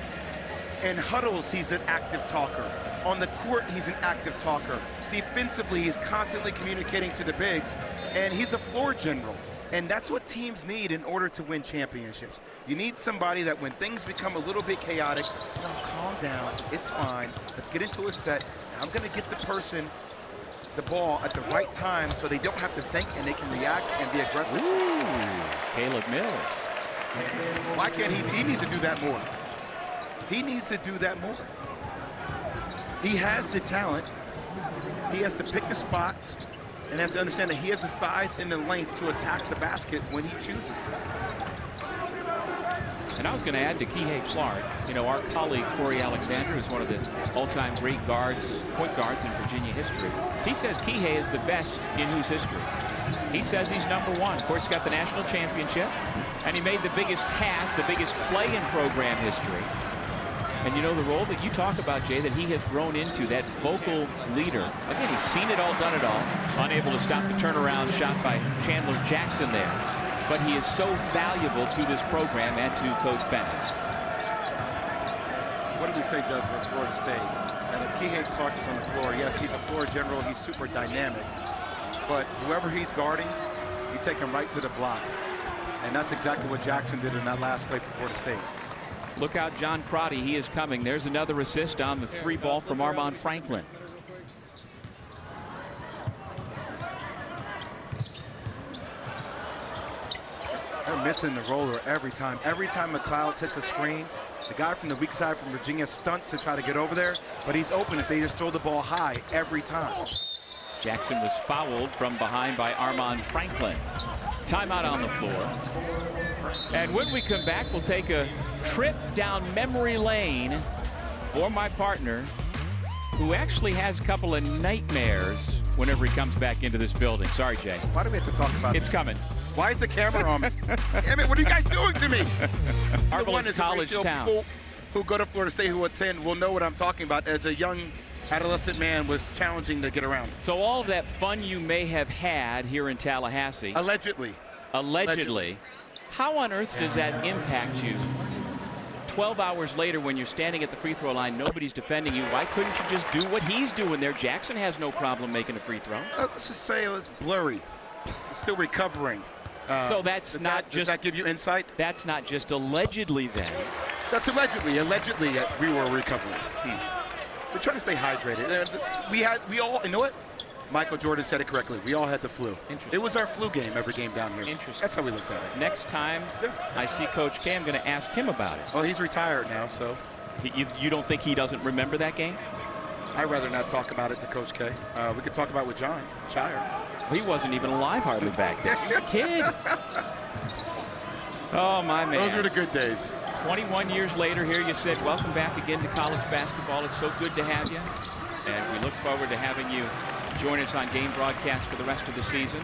Speaker 2: In huddles, he's an active talker. On the court, he's an active talker. Defensively, he's constantly communicating to the bigs, and he's a floor general. And that's what teams need in order to win championships. You need somebody that when things become a little bit chaotic, no, calm down, it's fine. Let's get into a set. I'm gonna get the person the ball at the right time so they don't have to think and they can react and be aggressive.
Speaker 1: Ooh, Caleb Mills.
Speaker 2: Why can't he needs to do that more. He needs to do that more. He has the talent. He has to pick the spots and has to understand that he has the size and the length to attack the basket when he chooses to.
Speaker 1: And I was going to add to Kihei Clark, you know, our colleague Corey Alexander is one of the all-time great point guards in Virginia history. He says Kihei is the best in whose history? He says he's #1. Of course, he got the national championship, and he made the biggest pass, the biggest play in program history. And you know the role that you talk about, Jay, that he has grown into, that vocal leader. Again, he's seen it all, done it all. Unable to stop the turnaround shot by Chandler Jackson there. But he is so valuable to this program and to Coach Bennett.
Speaker 2: What did we say, Doug, for Florida State? And if Kihei Clark is on the floor, yes, he's a floor general. He's super dynamic. But whoever he's guarding, you take him right to the block. And that's exactly what Jackson did in that last play for Florida State.
Speaker 1: Look out, John Crotty. He is coming. There's another assist on the 3 ball from Armaan Franklin.
Speaker 2: They're missing the roller every time. Every time McLeod hits a screen, the guy from the weak side from Virginia stunts to try to get over there, but he's open if they just throw the ball high every time.
Speaker 1: Jackson was fouled from behind by Armaan Franklin. Timeout on the floor. And when we come back, we'll take a trip down memory lane for my partner, who actually has a couple of nightmares whenever he comes back into this building. Sorry, Jay.
Speaker 2: Why do we have to talk about
Speaker 1: It's coming.
Speaker 2: Why is the camera on me? Damn it, what are you guys doing to me?
Speaker 1: Harville is college town.
Speaker 2: People who go to Florida State, who attend, will know what I'm talking about. As a young adolescent man, was challenging to get around.
Speaker 1: So all of that fun you may have had here in Tallahassee.
Speaker 2: Allegedly.
Speaker 1: How on earth does that impact you 12 hours later when you're standing at the free throw line, nobody's defending you? Why couldn't you just do what he's doing there? Jackson has no problem making a free throw.
Speaker 2: Let's just say it was blurry. It's still recovering.
Speaker 1: So that's not just...
Speaker 2: Does that give you insight?
Speaker 1: That's not just allegedly then.
Speaker 2: That's allegedly. Allegedly, we were recovering. We're trying to stay hydrated. We all, you know what? Michael Jordan said it correctly. We all had the flu. It was our flu game, every game down here.
Speaker 1: Interesting.
Speaker 2: That's how we looked at it.
Speaker 1: Next time I see Coach K, I'm going to ask him about it.
Speaker 2: Well, he's retired now, so.
Speaker 1: You don't think he doesn't remember that game?
Speaker 2: I'd rather not talk about it to Coach K. We could talk about it with John Shire.
Speaker 1: Well, he wasn't even alive hardly back then. You're a kid. Oh, my man.
Speaker 2: Those were the good days.
Speaker 1: 21 years later, here you said, welcome back again to college basketball. It's so good to have you. And we look forward to having you join us on game broadcasts for the rest of the season.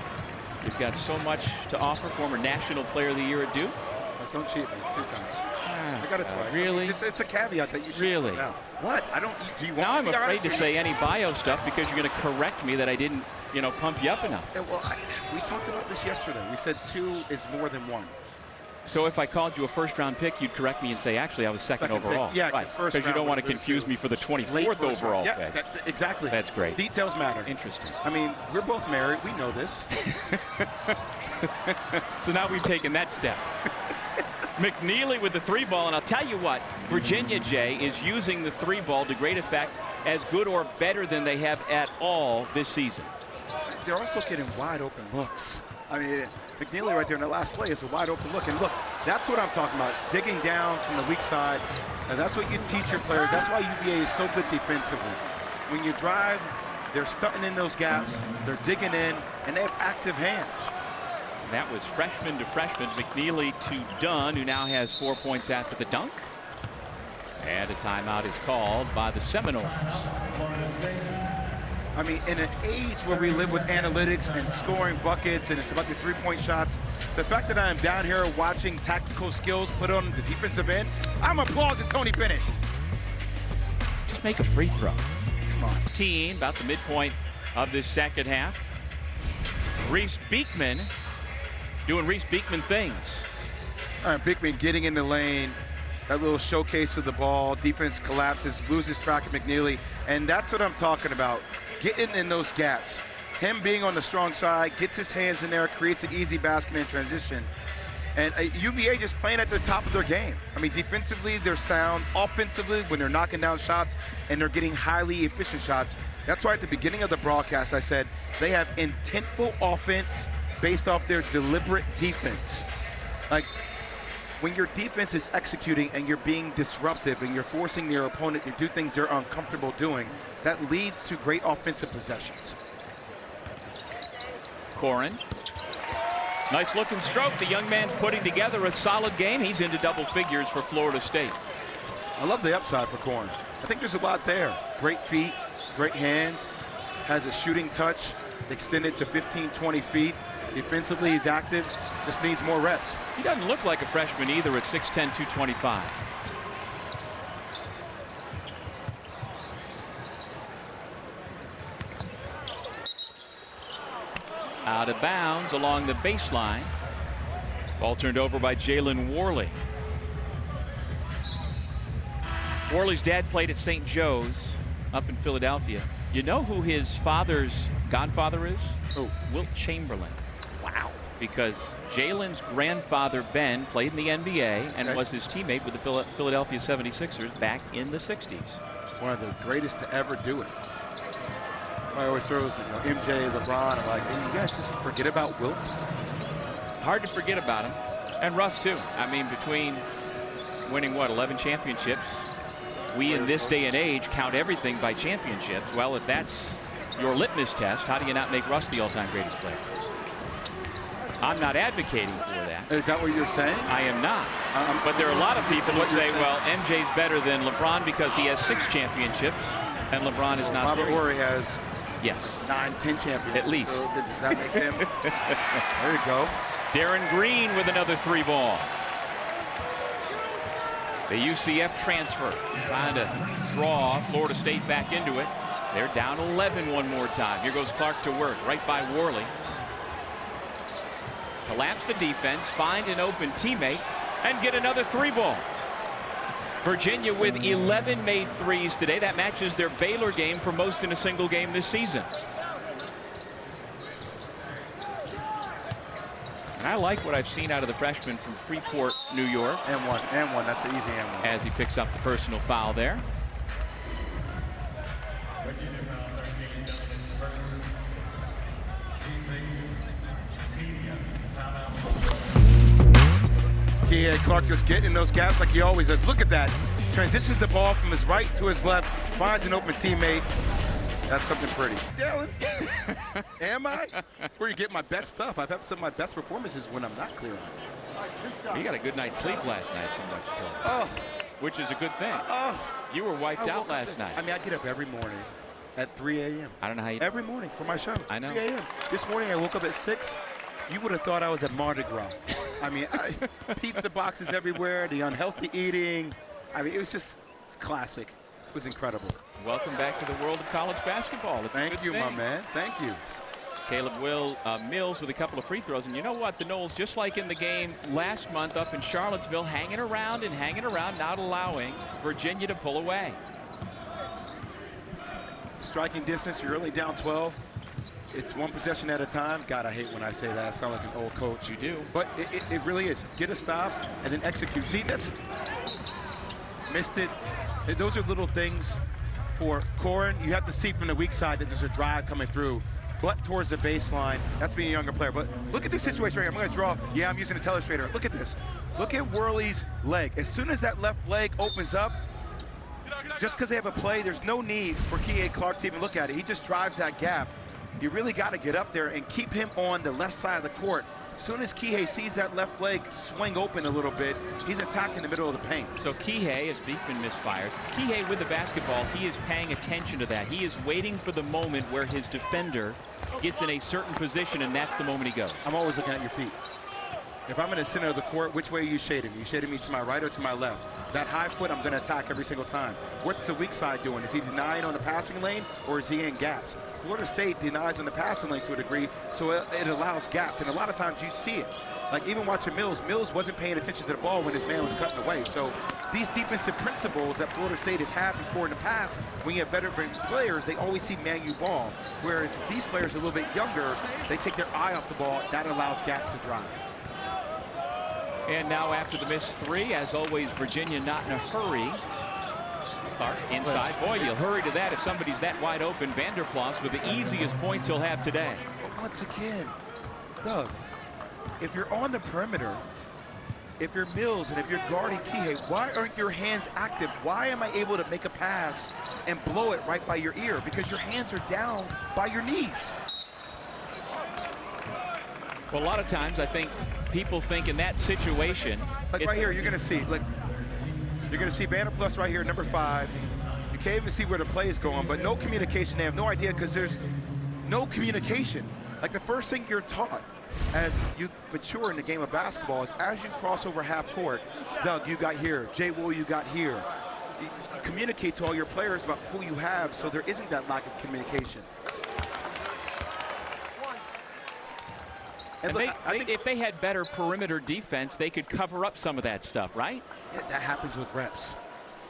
Speaker 1: You've got so much to offer. Former National Player of the Year at Duke.
Speaker 2: Don't cheat me 2 times. I got it twice.
Speaker 1: Really?
Speaker 2: It's a caveat that you should.
Speaker 1: Really?
Speaker 2: Now. What? Do you want
Speaker 1: now I'm
Speaker 2: to be
Speaker 1: afraid to
Speaker 2: honest?
Speaker 1: say any bio stuff because you're going to correct me that I didn't, pump you up enough.
Speaker 2: Yeah, well, we talked about this yesterday. We said 2 is more than 1.
Speaker 1: So if I called you a first-round pick, you'd correct me and say, actually, I was second overall.
Speaker 2: Pick. Yeah,
Speaker 1: right. Because you don't want to confuse me for the 24th overall pick.
Speaker 2: Yeah, exactly.
Speaker 1: That's great.
Speaker 2: Details matter.
Speaker 1: Interesting.
Speaker 2: I mean, we're both married. We know this.
Speaker 1: So now we've taken that step. McNeely with the 3 ball, and I'll tell you what, Virginia, Jay, is using the 3 ball to great effect, as good or better than they have at all this season.
Speaker 2: they're also getting wide open looks. I mean, McNeely right there in the last play is a wide open look. And look, that's what I'm talking about, digging down from the weak side. And that's what you teach your players. That's why UVA is so good defensively. When you drive, they're stunting in those gaps, they're digging in, and they have active hands.
Speaker 1: And that was freshman to freshman, McNeely to Dunn, who now has 4 points after the dunk. And a timeout is called by the Seminoles.
Speaker 2: I mean, in an age where we live with analytics and scoring buckets and it's about the three-point shots, the fact that I am down here watching tactical skills put on the defensive end, I'm applauding Tony Bennett.
Speaker 1: Just make a free throw.
Speaker 2: Come on.
Speaker 1: 16, about the midpoint of this second half. Reese Beekman doing Reese Beekman things.
Speaker 2: All right, Beekman getting in the lane, that little showcase of the ball, defense collapses, loses track of McNeely, and that's what I'm talking about. Getting in those gaps. Him being on the strong side, gets his hands in there, creates an easy basket in transition. And UVA just playing at the top of their game. I mean, defensively, they're sound. Offensively, when they're knocking down shots and they're getting highly efficient shots. That's why at the beginning of the broadcast, I said they have intentful offense based off their deliberate defense. Like, when your defense is executing and you're being disruptive and you're forcing your opponent to do things they're uncomfortable doing, that leads to great offensive possessions.
Speaker 1: Corhen. Nice looking stroke. The young man's putting together a solid game. He's into double figures for Florida State.
Speaker 2: I love the upside for Corhen. I think there's a lot there. Great feet, great hands, has a shooting touch, extended to 15, 20 feet. Defensively, he's active, just needs more reps.
Speaker 1: He doesn't look like a freshman either at 6'10", 225. Out of bounds along the baseline. Ball turned over by Jalen Worley. Worley's dad played at St. Joe's up in Philadelphia. You know who his father's godfather is?
Speaker 2: Oh,
Speaker 1: Wilt Chamberlain. Wow. Because Jalen's grandfather, Ben, played in the NBA and was his teammate with the Philadelphia 76ers back in the 60s.
Speaker 2: One of the greatest to ever do it. I always throws, MJ, LeBron. I'm like, hey, you guys just forget about Wilt?
Speaker 1: Hard to forget about him. And Russ, too. I mean, between winning, 11 championships, we in this day and age count everything by championships. Well, if that's your litmus test, how do you not make Russ the all-time greatest player? I'm not advocating for that.
Speaker 2: Is that what you're saying?
Speaker 1: I am not. But there are a lot of people who say, well, MJ's better than LeBron because he has 6 championships and LeBron is not.
Speaker 2: Robert Horry has 9, 10 championships.
Speaker 1: At least.
Speaker 2: So does that make him? There you go.
Speaker 1: Darren Green with another 3 ball. The UCF transfer trying to draw Florida State back into it. They're down 11 one more time. Here goes Clark to work right by Worley. Collapse the defense, find an open teammate, and get another 3 ball. Virginia with 11 made threes today. That matches their Baylor game for most in a single game this season. And I like what I've seen out of the freshman from Freeport, New York.
Speaker 2: And one. That's an easy and one.
Speaker 1: As he picks up the personal foul there.
Speaker 2: Yeah, Clark just getting in those gaps like he always does. Look at that. Transitions the ball from his right to his left, finds an open teammate. That's something pretty. Dylan, am I? That's where you get my best stuff. I've had some of my best performances when I'm not clear on it.
Speaker 1: You got a good night's sleep last night from what you told me.
Speaker 2: Oh.
Speaker 1: Which is a good thing. You were wiped out last night.
Speaker 2: I mean, I get up every morning at 3 a.m.
Speaker 1: I don't know how you.
Speaker 2: Every morning for my show.
Speaker 1: I know.
Speaker 2: 3 a.m. This morning I woke up at 6. You would have thought I was at Mardi Gras. I mean, pizza boxes everywhere, the unhealthy eating. I mean, it was classic. It was incredible.
Speaker 1: Welcome back to the world of college basketball. It's
Speaker 2: Thank you, my man. Thank you.
Speaker 1: Caleb Mills with a couple of free throws. And you know what? The Noles, just like in the game last month up in Charlottesville, hanging around, not allowing Virginia to pull away.
Speaker 2: Striking distance, you're only down 12. It's one possession at a time. God, I hate when I say that. I sound like an old coach.
Speaker 1: You do.
Speaker 2: But it really is. Get a stop and then execute. See, that's missed it. Those are little things for Corhen. You have to see from the weak side that there's a drive coming through.
Speaker 3: butt towards the baseline. That's being a younger player. But look at this situation right here. I'm going to draw. Yeah, I'm using a telestrator. Look at this. Look at Worley's leg. As soon as that left leg opens up, just because they have a play, there's no need for Kihei Clark to even look at it. He just drives that gap. You really got to get up there and keep him on the left side of the court. As soon as Kihei sees that left leg swing open a little bit, he's attacking the middle of the paint.
Speaker 1: So Kihei, as Beekman misfires, Kihei with the basketball, he is paying attention to that. He is waiting for the moment where his defender gets in a certain position, and that's the moment he goes.
Speaker 3: I'm always looking at your feet. If I'm in the center of the court, which way are you shading? Are you shading me to my right or to my left? That high foot, I'm going to attack every single time. What's the weak side doing? Is he denying on the passing lane, or is he in gaps? Florida State denies on the passing lane to a degree, so it allows gaps. And a lot of times you see it. Like even watching Mills wasn't paying attention to the ball when his man was cutting away. So these defensive principles that Florida State has had before in the past, when you have veteran players, they always see man-u ball. Whereas these players are a little bit younger, they take their eye off the ball. That allows gaps to drive.
Speaker 1: And now after the missed three, as always, Virginia not in a hurry. Clark inside. Boy, you'll hurry to that if somebody's that wide open. Vander Plas with the easiest points he'll have today.
Speaker 3: But once again, Doug, if you're on the perimeter, if you're Mills and if you're guarding Kihei, why aren't your hands active? Why am I able to make a pass and blow it right by your ear? Because your hands are down by your knees.
Speaker 1: Well, a lot of times I think people think in that situation.
Speaker 3: Like right here, you're going to see, like, you're going to see Vander Plas right here, number 5. You can't even see where the play is going, but no communication. They have no idea because there's no communication. Like the first thing you're taught as you mature in the game of basketball is as you cross over half court, Doug, you got here, Jay Will, you got here. You communicate to all your players about who you have so there isn't that lack of communication.
Speaker 1: And look, if they had better perimeter defense, they could cover up some of that stuff, right?
Speaker 3: Yeah, that happens with reps.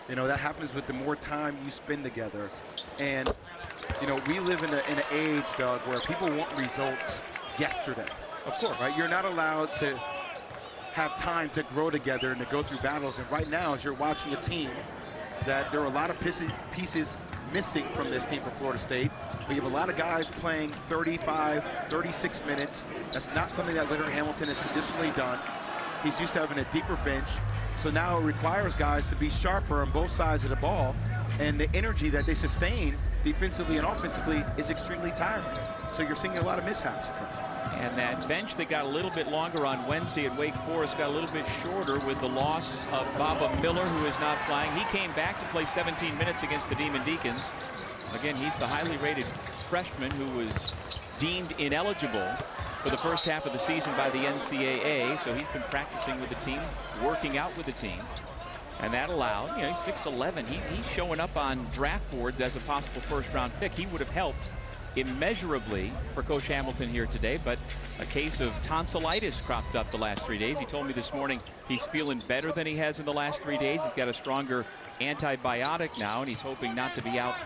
Speaker 3: You know, that happens with the more time you spend together. And, you know, we live in an age, Doug, where people want results yesterday.
Speaker 1: Of course.
Speaker 3: Right? You're not allowed to have time to grow together and to go through battles. And right now, as you're watching a team, that there are a lot of pieces missing from this team from Florida State. We have a lot of guys playing 35, 36 minutes. That's not something that Leonard Hamilton has traditionally done. He's used to having a deeper bench. So now it requires guys to be sharper on both sides of the ball. And the energy that they sustain defensively and offensively is extremely tiring. So you're seeing a lot of mishaps occur.
Speaker 1: And that bench that got a little bit longer on Wednesday at Wake Forest got a little bit shorter with the loss of Baba Miller, who is not playing. He came back to play 17 minutes against the Demon Deacons. Again, he's the highly rated freshman who was deemed ineligible for the first half of the season by the NCAA. So he's been practicing with the team, working out with the team. And that allowed, you know, he's 6'11". He's showing up on draft boards as a possible first-round pick. He would have helped immeasurably for Coach Hamilton here today, but a case of tonsillitis cropped up the last 3 days. He told me this morning he's feeling better than he has in the last 3 days. He's got a stronger antibiotic now, and he's hoping not to be out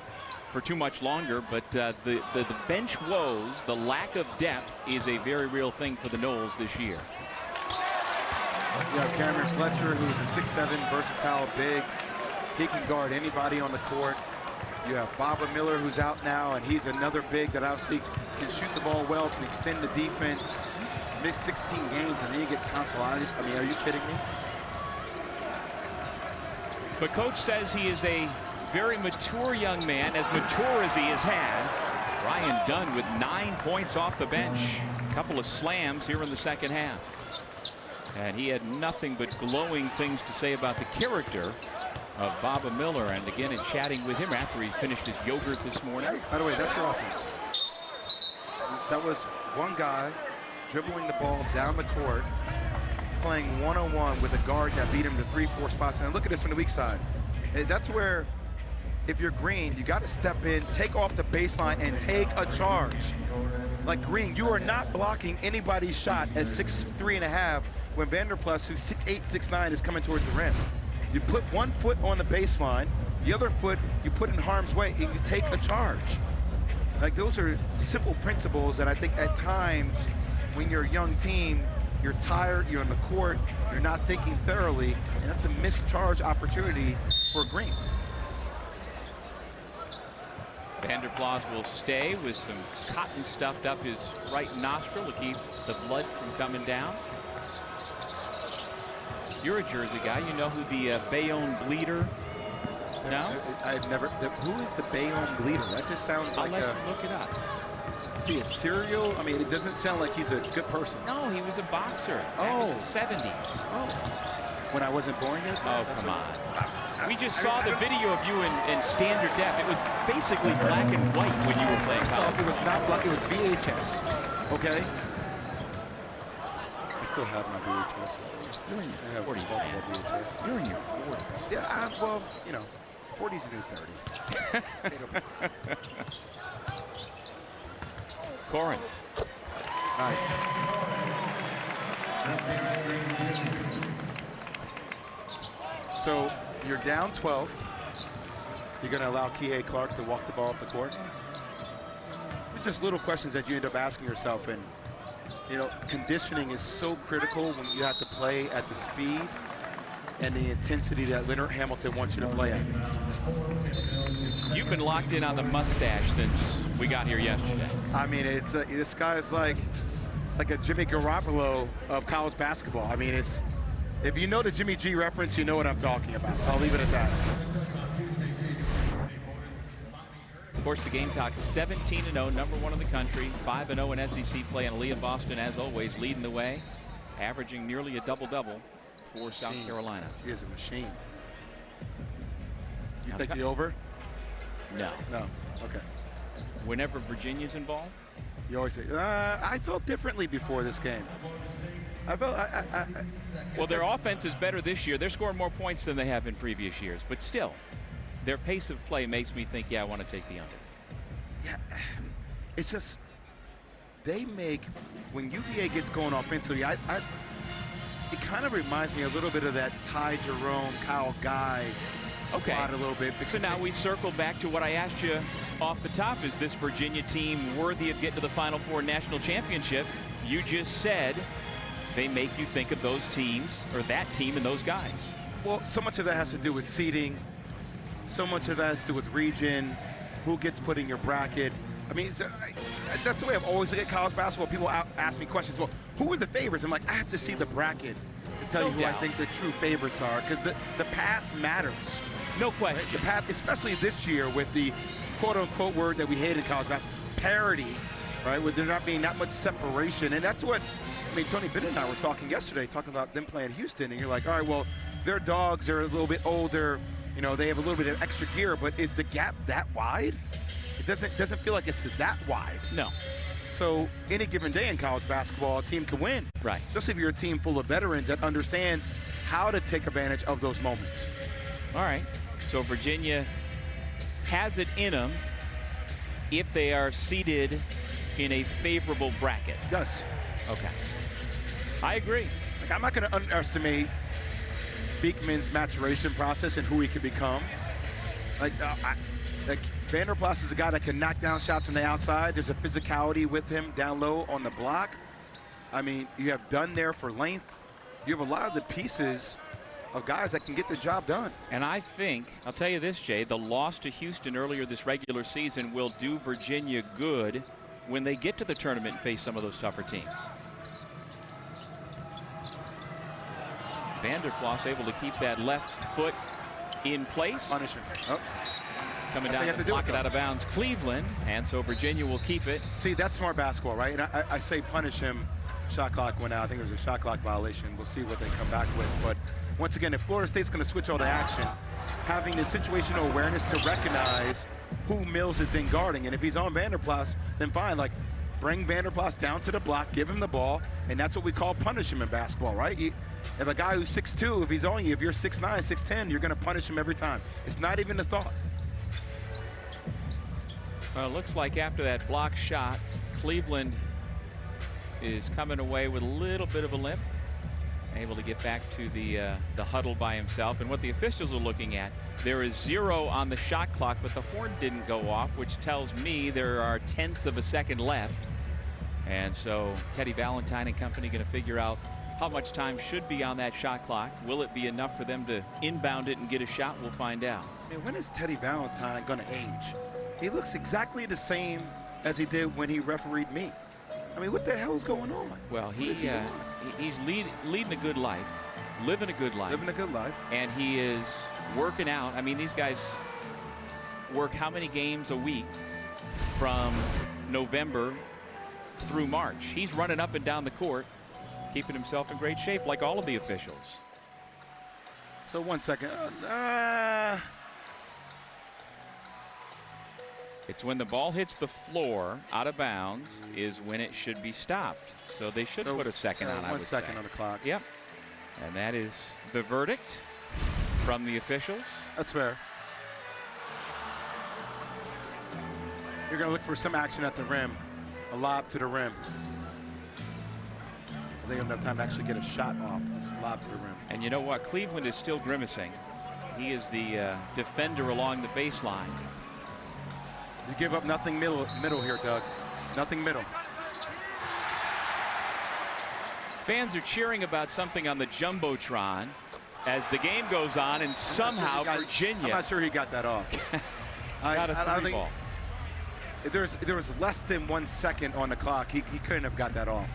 Speaker 1: for too much longer. But the bench woes, the lack of depth, is a very real thing for the Noles this year.
Speaker 3: You have Cameron Fletcher, who's a 6'7", versatile big. He can guard anybody on the court. You have Baba Miller, who's out now, and he's another big that obviously can shoot the ball well, can extend the defense. Missed 16 games, and then you get tonsillitis. I mean, are you kidding me?
Speaker 1: But Coach says he is a very mature young man, as mature as he has had. Ryan Dunn with 9 points off the bench. A couple of slams here in the second half. And he had nothing but glowing things to say about the character of Baba Miller. And again, in chatting with him after he finished his yogurt this morning.
Speaker 3: By the way, that's your offense. That was one guy dribbling the ball down the court, playing one-on-one with a guard that beat him to 3-4 spots. And look at this from the weak side. That's where, if you're Green, you got to step in, take off the baseline, and take a charge. Like Green, you are not blocking anybody's shot at 6'3.5" when Vander Plas, who's 6'8", 6'9", is coming towards the rim. You put one foot on the baseline, the other foot you put in harm's way, and you take a charge. Like, those are simple principles that I think at times when you're a young team, you're tired, you're on the court, you're not thinking thoroughly, and that's a missed charge opportunity for Green.
Speaker 1: Vander Plas will stay with some cotton stuffed up his right nostril to keep the blood from coming down. You're a Jersey guy. You know who the Bayonne bleeder? No?
Speaker 3: I've never. Who is the Bayonne bleeder? That just sounds
Speaker 1: I'll
Speaker 3: like
Speaker 1: let you look it up.
Speaker 3: Is he a serial? I mean, it doesn't sound like he's a good person.
Speaker 1: No, he was a boxer back in the 70s.
Speaker 3: Oh. When I wasn't born yet?
Speaker 1: Oh, come on. We just saw the video of you in standard def. It was basically black and white when you were playing college.
Speaker 3: It was not black. It was VHS. Okay? I still have my VHS.
Speaker 1: You're in your 40s, man.
Speaker 3: VHS.
Speaker 1: You're in your 40s.
Speaker 3: Yeah, well, you know, 40's the new 30.
Speaker 1: Corhen.
Speaker 3: Nice. So you're down 12. You're going to allow Kihei Clark to walk the ball up the court. It's just little questions that you end up asking yourself. And, you know, conditioning is so critical when you have to play at the speed and the intensity that Leonard Hamilton wants you to play at.
Speaker 1: You've been locked in on the mustache since we got here yesterday.
Speaker 3: I mean, it's this guy is like a Jimmy Garoppolo of college basketball. I mean, it's, if you know the Jimmy G reference, you know what I'm talking about. I'll leave it at that.
Speaker 1: Of course, the Gamecocks 17-0, #1 in the country, 5-0 in SEC play, and Aaliyah Boston, as always, leading the way, averaging nearly a double-double for South Carolina.
Speaker 3: She is a machine. You take the over?
Speaker 1: No.
Speaker 3: No. Okay.
Speaker 1: Whenever Virginia's involved?
Speaker 3: You always say, I felt differently before this game. I felt,
Speaker 1: well, their offense is better this year. They're scoring more points than they have in previous years, but still, their pace of play makes me think, yeah, I want to take the under.
Speaker 3: Yeah, it's just, they make, when UVA gets going offensively, it kind of reminds me a little bit of that Ty Jerome, Kyle Guy spot a little bit.
Speaker 1: So now we circle back to what I asked you off the top. Is this Virginia team worthy of getting to the Final Four national championship? You just said they make you think of those teams, or that team and those guys.
Speaker 3: Well, so much of that has to do with seeding. So much of that has to do with region, who gets put in your bracket. I mean, that's the way I've always looked at college basketball. People ask me questions, well, who are the favorites? I'm like, I have to see the bracket to tell you who I think the true favorites are, because the path matters.
Speaker 1: No question.
Speaker 3: Right? The path, especially this year with the quote-unquote word that we hate in college basketball, parity, right, with there not being that much separation. And that's what, I mean, Tony Bennett and I were talking yesterday, talking about them playing Houston, and you're like, all right, well, their dogs are a little bit older, you know, they have a little bit of extra gear, but is the gap that wide? It doesn't feel like it's that wide.
Speaker 1: No.
Speaker 3: So any given day in college basketball, a team can win.
Speaker 1: Right.
Speaker 3: Especially if you're a team full of veterans that understands how to take advantage of those moments.
Speaker 1: All right. So Virginia has it in them if they are seated in a favorable bracket.
Speaker 3: Yes.
Speaker 1: Okay. I agree.
Speaker 3: Like, I'm not going to underestimate Beekman's maturation process and who he could become. Like Vander Plas is a guy that can knock down shots from the outside. There's a physicality with him down low on the block. I mean, you have Dunn there for length. You have a lot of the pieces of guys that can get the job done.
Speaker 1: And I think, I'll tell you this, Jay, the loss to Houston earlier this regular season will do Virginia good when they get to the tournament and face some of those tougher teams. Vander Plas able to keep that left foot in place.
Speaker 3: Punish him. Oh.
Speaker 1: Coming down to block it out of bounds. Cleveland, and so Virginia will keep it.
Speaker 3: See, that's smart basketball, right? And I say punish him. Shot clock went out. I think there was a shot clock violation. We'll see what they come back with. But once again, if Florida State's going to switch all to action, having the situational awareness to recognize who Mills is in guarding, and if he's on Vander Plas, then fine. Like, bring Vander Plas down to the block, give him the ball, and that's what we call punish him in basketball, right? If a guy who's 6'2", if he's on you, if you're 6'9", 6'10", you're going to punish him every time. It's not even a thought.
Speaker 1: Well, it looks like after that block shot, Cleveland is coming away with a little bit of a limp, able to get back to the huddle by himself. And what the officials are looking at, there is 0 on the shot clock, but the horn didn't go off, which tells me there are 1/10 of a second left. And so Teddy Valentine and company going to figure out how much time should be on that shot clock. Will it be enough for them to inbound it and get a shot? We'll find out.
Speaker 3: Man, when is Teddy Valentine going to age? He looks exactly the same as he did when he refereed me. I mean, what the hell is going on?
Speaker 1: Well, he's leading a good life, living a good life.
Speaker 3: Living a good life.
Speaker 1: And he is working out. I mean, these guys work how many games a week from November through March? He's running up and down the court, keeping himself in great shape like all of the officials.
Speaker 3: So 1 second.
Speaker 1: It's when the ball hits the floor out of bounds is when it should be stopped. So they should put a second on, I would say.
Speaker 3: 1 second on the clock.
Speaker 1: Yep. And that is the verdict from the officials.
Speaker 3: That's fair. You're going to look for some action at the rim. A lob to the rim. I think enough time to actually get a shot off. This lob to the rim.
Speaker 1: And you know what? Cleveland is still grimacing. He is the defender along the baseline.
Speaker 3: You give up nothing middle here, Doug. Nothing middle.
Speaker 1: Fans are cheering about something on the Jumbotron as the game goes on, and somehow Virginia.
Speaker 3: I'm not sure he got that off.
Speaker 1: Got a three ball.
Speaker 3: If there was less than 1 second on the clock, he couldn't have got that off.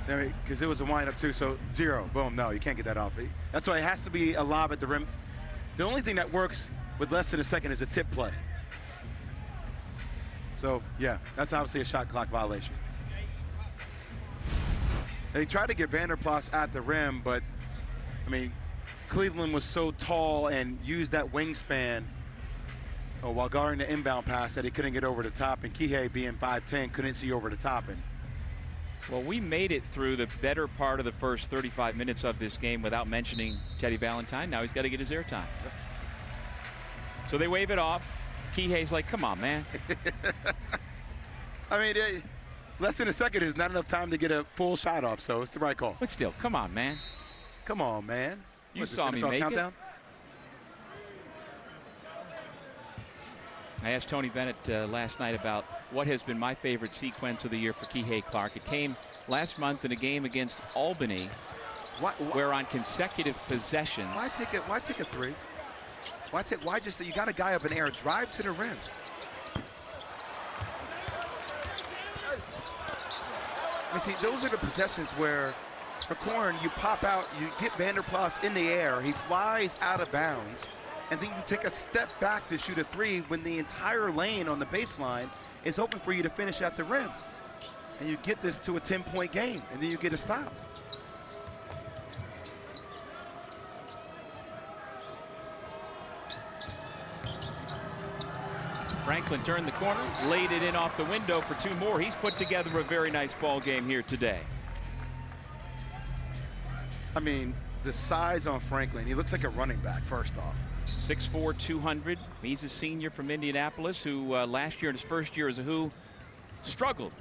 Speaker 3: Because it was a windup too, so 0, boom, no, you can't get that off. That's why it has to be a lob at the rim. The only thing that works with less than a second is a tip play. So yeah, that's obviously a shot clock violation. They tried to get Vander Plas at the rim, but I mean, Cleveland was so tall and used that wingspan while guarding the inbound pass that he couldn't get over the top, and Kihei being 5'10" couldn't see over the top. And
Speaker 1: well, we made it through the better part of the first 35 minutes of this game without mentioning Teddy Valentine. Now he's got to get his airtime. Yep. So they wave it off. Kihei's like, come on, man.
Speaker 3: I mean, less than a second is not enough time to get a full shot off, so it's the right call.
Speaker 1: But still, come on, man.
Speaker 3: Come on, man.
Speaker 1: You saw me make it. I asked Tony Bennett last night about what has been my favorite sequence of the year for Kihei Clark. It came last month in a game against Albany, where on consecutive possessions.
Speaker 3: Why take a three? Why just say you got a guy up in the air, drive to the rim? I mean, see, those are the possessions where, for Corhen, you pop out, you get Vander Plas in the air, he flies out of bounds, and then you take a step back to shoot a three when the entire lane on the baseline is open for you to finish at the rim. And you get this to a 10-point game, and then you get a stop.
Speaker 1: Franklin turned the corner, laid it in off the window for 2 more. He's put together a very nice ball game here today.
Speaker 3: I mean, the size on Franklin, he looks like a running back, first off.
Speaker 1: 6'4", 200. He's a senior from Indianapolis who last year in his first year as a Who struggled,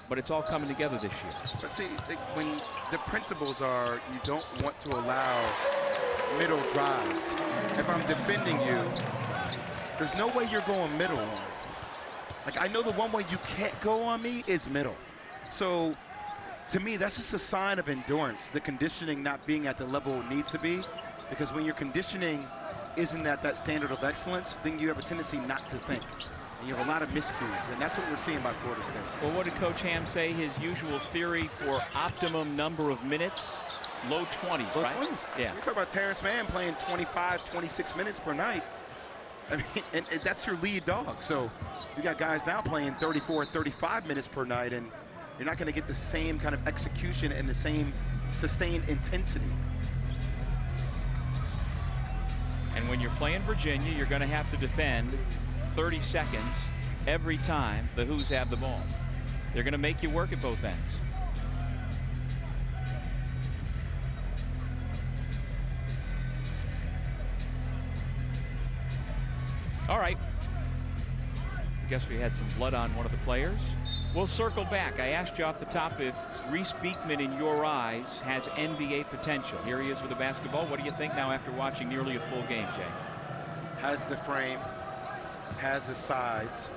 Speaker 1: but it's all coming together this year.
Speaker 3: But see, when the principles are you don't want to allow middle drives. If I'm defending you, there's no way you're going middle on me. Like, I know the one way you can't go on me is middle. So to me, that's just a sign of endurance, the conditioning not being at the level it needs to be. Because when your conditioning isn't at that standard of excellence, then you have a tendency not to think. And you have a lot of miscues, and that's what we're seeing by Florida State.
Speaker 1: Well, what did Coach Ham say? His usual theory for optimum number of minutes? Low 20s,
Speaker 3: Low
Speaker 1: right?
Speaker 3: 20s.
Speaker 1: Yeah.
Speaker 3: You talk about Terrence Mann playing 25, 26 minutes per night. I mean, and that's your lead dog. So you got guys now playing 34, 35 minutes per night, and you're not going to get the same kind of execution and the same sustained intensity.
Speaker 1: And when you're playing Virginia, you're going to have to defend 30 seconds every time the Who's have the ball. They're going to make you work at both ends. All right. I guess we had some blood on one of the players. We'll circle back. I asked you off the top if Reese Beekman, in your eyes, has NBA potential. Here he is with the basketball. What do you think now after watching nearly a full game, Jay?
Speaker 3: Has the frame, has the sides.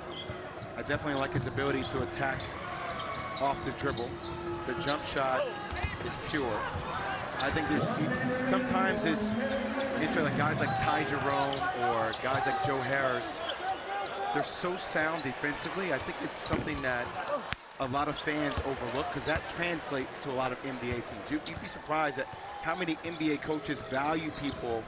Speaker 3: I definitely like his ability to attack off the dribble. The jump shot is pure. I think sometimes it's into like guys like Ty Jerome or guys like Joe Harris. They're so sound defensively. I think it's something that a lot of fans overlook because that translates to a lot of NBA teams. You'd be surprised at how many NBA coaches value people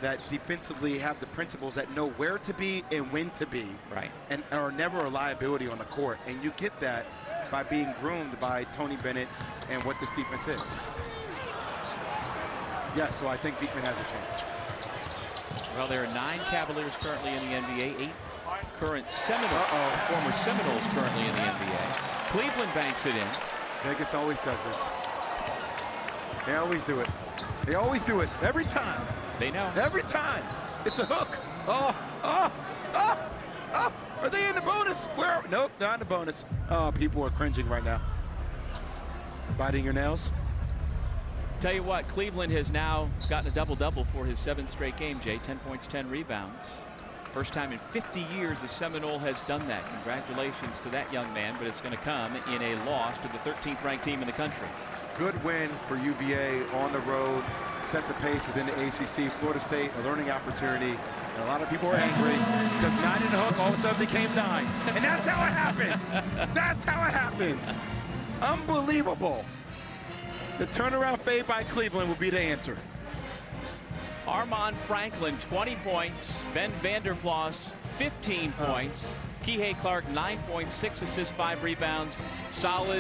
Speaker 3: that defensively have the principles that know where to be and when to be.
Speaker 1: Right.
Speaker 3: And are never a liability on the court. And you get that by being groomed by Tony Bennett and what this defense is. Yes, so I think Beekman has a chance.
Speaker 1: Well, there are 9 Cavaliers currently in the NBA, 8 current former Seminoles currently in the NBA. Cleveland banks it in.
Speaker 3: Vegas always does this. They always do it. They always do it. Every time.
Speaker 1: They know.
Speaker 3: Every time. It's a hook. Are they in the bonus? Where? Nope, not in the bonus. Oh, people are cringing right now. Biting your nails.
Speaker 1: Tell you what, Cleveland has now gotten a double-double for his 7th straight game, Jay. 10 points, 10 rebounds. First time in 50 years a Seminole has done that. Congratulations to that young man, but it's going to come in a loss to the 13th ranked team in the country.
Speaker 3: Good win for UVA on the road. Set the pace within the ACC. Florida State, a learning opportunity. And a lot of people are angry because 9 in the hook all of a sudden became 9. And that's how it happens. That's how it happens. Unbelievable. The turnaround fade by Cleveland will be the answer.
Speaker 1: Armaan Franklin, 20 points. Vander Plas, 15 points. Kihei Clark, 9 points, 6 assists, 5 rebounds. Solid.